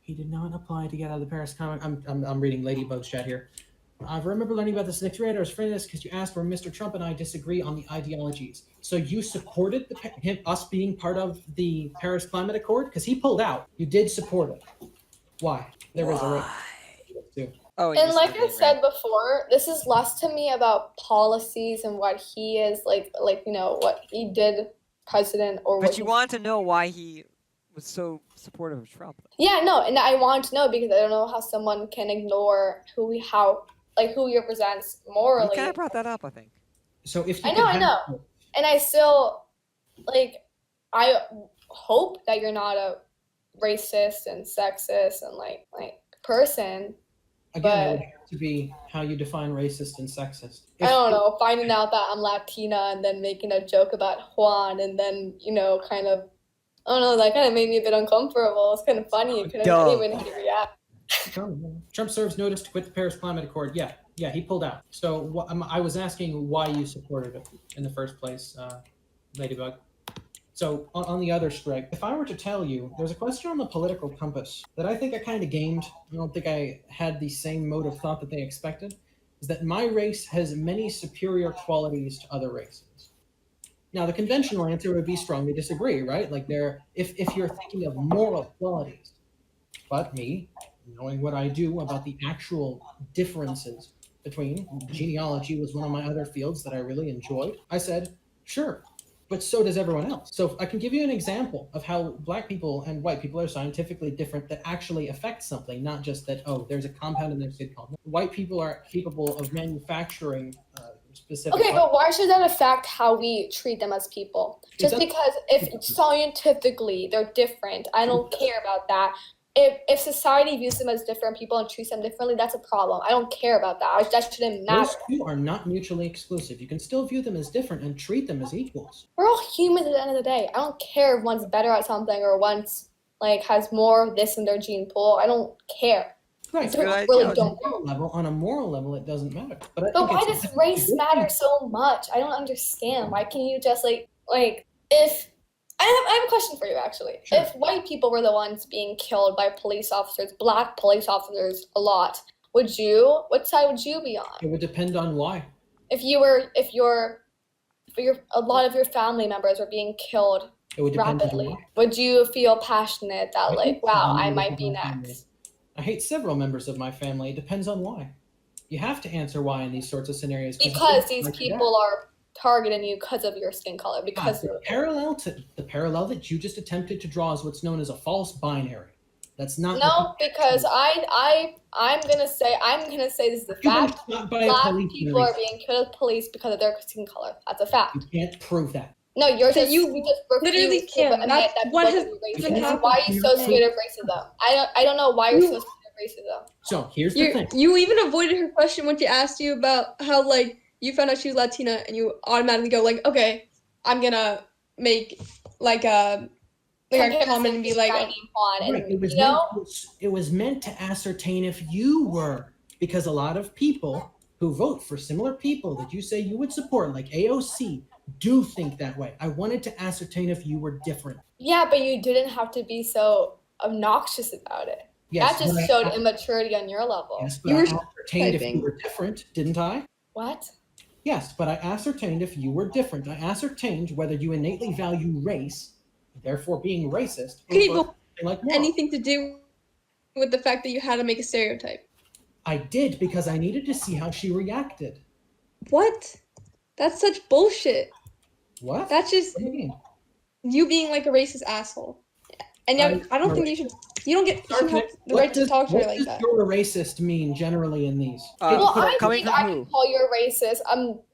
He did not apply to get out of the Paris Climate... I'm reading Ladybug's chat here. I remember learning about this in 6th grade. I was afraid of this because you asked where Mr. Trump and I disagree on the ideologies. So you supported us being part of the Paris Climate Accord? Because he pulled out. You did support it. Why? There was a race. Oh, and like I said before, this is less to me about policies and what he is like you know, what he did, president or. But you want to know why he was so supportive of Trump. Yeah, no, and I want to know because I don't know how someone can ignore who he represents morally. You kind of brought that up, I think. So if you I know, and I still I hope that you're not a racist and sexist and like person. Again, it would have to be how you define racist and sexist. I don't know, finding out that I'm Latina and then making a joke about Juan and then, you know, kind of, I don't know, that kind of made me a bit uncomfortable. It's kind of funny. It couldn't even react. Trump serves notice to quit the Paris Climate Accord. Yeah, he pulled out. So I was asking why you supported it in the first place, Ladybug. So on the other strike, if I were to tell you, there's a question on the political compass that I think I kind of gamed. I don't think I had the same mode of thought that they expected, is that my race has many superior qualities to other races. Now, the conventional answer would be strongly disagree, right? Like if you're thinking of moral qualities, but me, knowing what I do about the actual differences between genealogy was one of my other fields that I really enjoyed. I said, sure. But so does everyone else. So I can give you an example of how black people and white people are scientifically different that actually affect something, not just that, oh, there's a compound in their seed called. White people are capable of manufacturing specific. Okay, but why should that affect how we treat them as people? Just because if scientifically they're different, I don't care about that. If society views them as different people and treats them differently, that's a problem. I don't care about that. That shouldn't matter. Those two are not mutually exclusive. You can still view them as different and treat them as equals. We're all humans at the end of the day. I don't care if one's better at something or one's has more of this in their gene pool. I don't care. Right. On a moral level, it doesn't matter. But why does race matter so much? I don't understand. Why can you just if I have a question for you, actually. Sure. If white people were the ones being killed by police officers, black police officers a lot, what side would you be on? It would depend on why. If a lot of your family members were being killed rapidly, would you feel passionate that wow, I might be next? I hate several members of my family. It depends on why. You have to answer why in these sorts of scenarios. Because these people are targeting you because of your skin color. Because the parallel that you just attempted to draw is what's known as a false binary. That's not. No, because I'm gonna say this is a fact. Black people are being killed with police because of their skin color. That's a fact. You can't prove that. No, you just literally can't admit that what has even happened. Why are you so scared of racism? I don't know why you're so scared of racism. So here's the thing. You even avoided her question when she asked you about how you found out she was Latina and you automatically go okay, I'm gonna make a comment and be it was meant to ascertain if you were, because a lot of people who vote for similar people that you say you would support, like AOC, do think that way. I wanted to ascertain if you were different. Yeah, but you didn't have to be so obnoxious about it. Yes, that just showed immaturity on your level. Yes, but I ascertained if you were different, didn't I? What? Yes, but I ascertained if you were different. I ascertained whether you innately value race, therefore being racist, over something like moral. Anything to do with the fact that you had to make a stereotype? I did because I needed to see how she reacted. What? That's such bullshit. What? That's just What do you mean? you being like a racist asshole. And I don't think you should. You don't get have the right to talk to her like that. What does you're a racist mean generally in these? Well, I think I can call you a racist.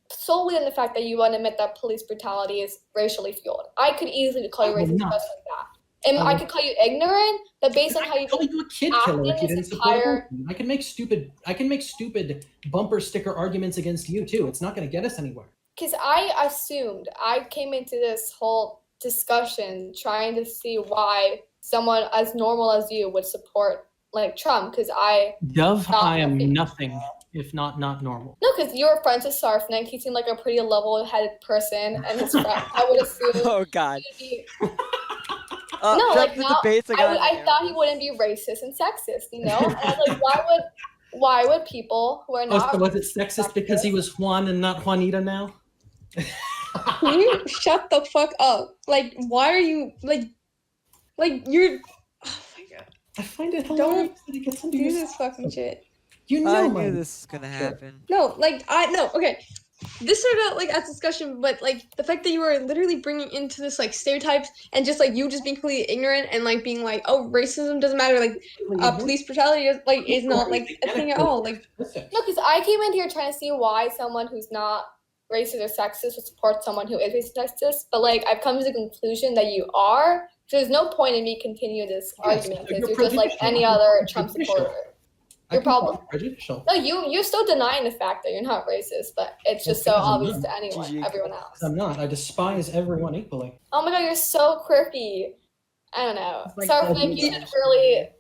Solely on the fact that you want to admit that police brutality is racially fueled. I could easily call you racist just like that. And I could call you ignorant, but based on how you call you a kid killer if you didn't support abortion. I can make stupid bumper sticker arguments against you too. It's not going to get us anywhere. Because I came into this whole discussion trying to see why someone as normal as you would support like Trump. Because I am nothing if not normal. No, because you were friends with Sarfnic. He seemed like a pretty level-headed person, and his friend. I would assume. Oh God. No, like now, I thought he wouldn't be racist and sexist. You know, and I was like, why would people who are not? So was it sexist because he was Juan and not Juanita now? Can you shut the fuck up? Like, why are you like you're? Oh my God. I find it hilarious that he gets into do this fucking shit. You know, I knew this was gonna happen. No, okay. This started out like as a discussion, but like the fact that you were literally bringing into this like stereotypes and just like you just being completely ignorant and like being like, oh, racism doesn't matter, like police brutality is not like a thing at all. Like no, because I came in here trying to see why someone who's not racist or sexist would support someone who is racist or sexist, but like I've come to the conclusion that you are. So there's no point in me continuing this argument because you're just like any other Trump supporter. You're probably prejudicial. No, you're still denying the fact that you're not racist, but it's just so obvious to everyone else. I'm not. I despise everyone equally. Oh my God, you're so quirky. I don't know. Like, Sarfnic,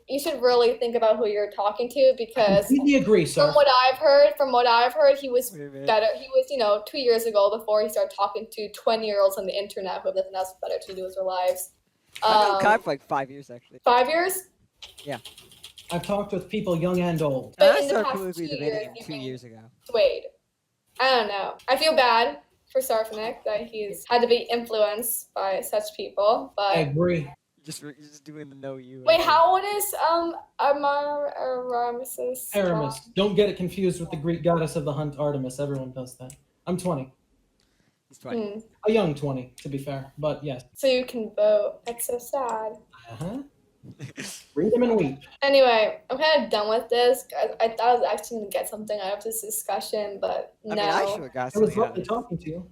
you should really think about who you're talking to because I completely agree, sir. From what I've heard, he was better. He was, 2 years ago before he started talking to 20-year-olds on the internet who have nothing else better to do with their lives. I've known Kai for like 5 years actually. 5 years? Yeah. I've talked with people young and old. But I in the started past politically 2 debating years, 2 years ago. Swayed. I don't know. I feel bad for Sarfnic that he's had to be influenced by such people, but I agree. You're just doing the no you. Wait, how old is Aramus? Aramus. Don't get it confused with the Greek goddess of the hunt, Artemis. Everyone does that. I'm 20. He's 20. A young 20, to be fair, but yes. So you can vote. That's so sad. Uh-huh. Read them and weep. Anyway, I'm kind of done with this. I thought I was actually going to get something out of this discussion, but no. I should have got something. It was lovely talking to you.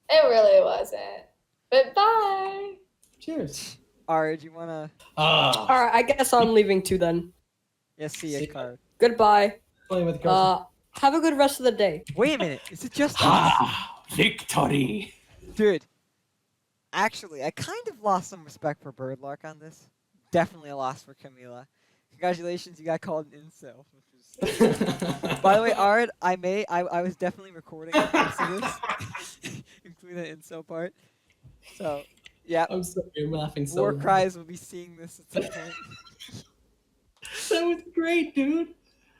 It really wasn't. But bye. Cheers. Alright, do you want to... Alright, I guess I'm leaving too then. Yes, see you, card. Goodbye. Playing with the have a good rest of the day. Wait a minute, is it just us? Victory! Dude, actually, I kind of lost some respect for Birdlark on this. Definitely a loss for Camila. Congratulations, you got called an incel. By the way, Ard, I was definitely recording a piece of this, including the incel part. So, yeah. I'm sorry, I'm laughing so War hard. Cries will be seeing this at some point. That was great, dude.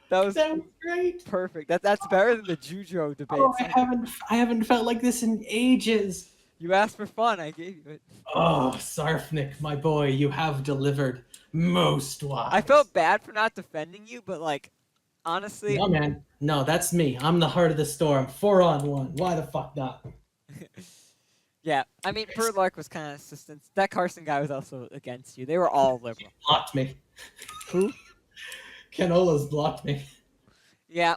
That was great. Perfect. That's better than the Jujo debate. Oh, I haven't felt like this in ages. You asked for fun, I gave you it. Oh, Sarfnic, my boy, you have delivered most wise. I felt bad for not defending you, but like, honestly. No, man. No, that's me. I'm the heart of the storm. 4-on-1. Why the fuck not? Yeah, I mean, Birdlark was kind of assistant. That Carson guy was also against you. They were all liberal. He blocked me. Who? Canola's blocked me. Yeah,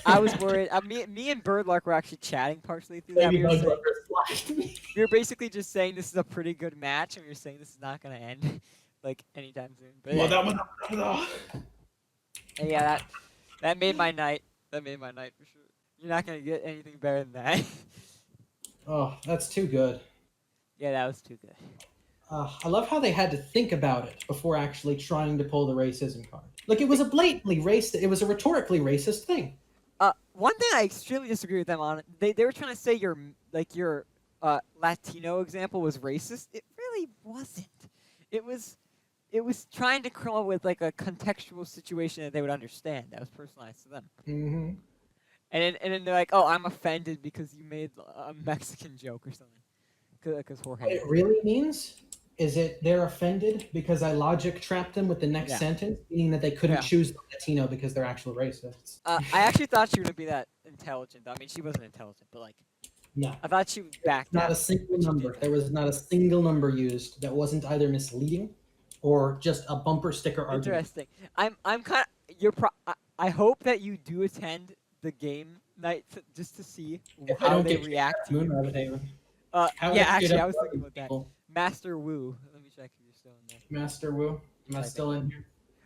I was worried. Me and Birdlark were actually chatting partially through that. We were basically just saying this is a pretty good match, and we were saying this is not going to end like anytime soon. But well, that was. Yeah, that made my night. That made my night for sure. You're not going to get anything better than that. Oh, that's too good. Yeah, that was too good. I love how they had to think about it before actually trying to pull the racism card. Like, it was a blatantly racist, it was a rhetorically racist thing. One thing I extremely disagree with them on, they were trying to say your Latino example was racist. It really wasn't. It was trying to come up with like a contextual situation that they would understand. That was personalized to them. Mm-hmm. then they're like, oh, I'm offended because you made a Mexican joke or something. Because What Jorge. it really means is they're offended because I logic trapped them with the next Yeah. sentence, meaning that they couldn't Yeah. choose Latino because they're actual racists. I actually thought she wouldn't be that intelligent. I mean, she wasn't intelligent, but like, No. I thought she was back. Not a single number. There was not a single number used that wasn't either misleading or just a bumper sticker argument. Interesting. I'm kind of. I hope that you do attend the game night just to see If I how don't they get react to Moon you. Rabbit Haven. Yeah, How actually, I was up thinking about that. people. Master Wu. Let me check if you're still in there. Master Wu. Am I still in here?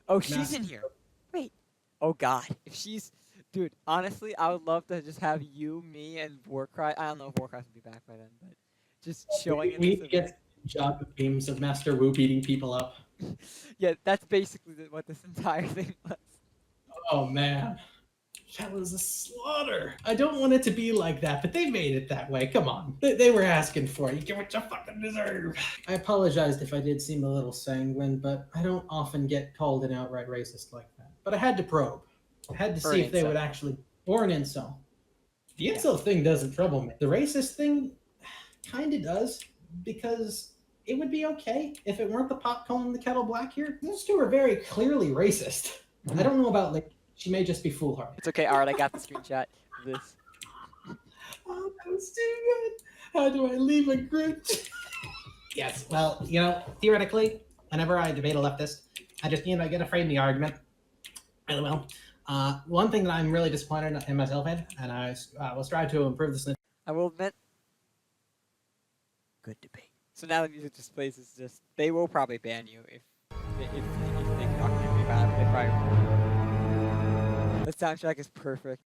Oh, she's Master- in here. Wait. Oh God. If she's, dude. Honestly, I would love to just have you, me, and Warcry. I don't know if Warcry will be back by then, but just showing it. We get job games of Master Wu beating people up. Yeah, that's basically what this entire thing was. Oh man. That was a slaughter. I don't want it to be like that, but they made it that way. Come on. They were asking for it. You get what you fucking deserve. I apologized if I did seem a little sanguine, but I don't often get called an outright racist like that. But I had to probe. I had to Or see an if they incel. would actually... Or an incel. The Yeah. incel thing doesn't trouble me. The racist thing kind of does, because it would be okay if it weren't the pot calling the kettle black here. Those two are very clearly racist. I don't know about, like, she may just be foolhardy. It's okay, Art. I got the screenshot of this. Oh, that was too good. How do I leave a group? Yes, well, you know, theoretically, whenever I debate a leftist, I just, I get to frame the argument really well. One thing that I'm really disappointed in myself in, and I will strive to improve this. I will admit, good debate. So now the music displays is just, they will probably ban you if they talk to me about it. They probably will. The soundtrack is perfect.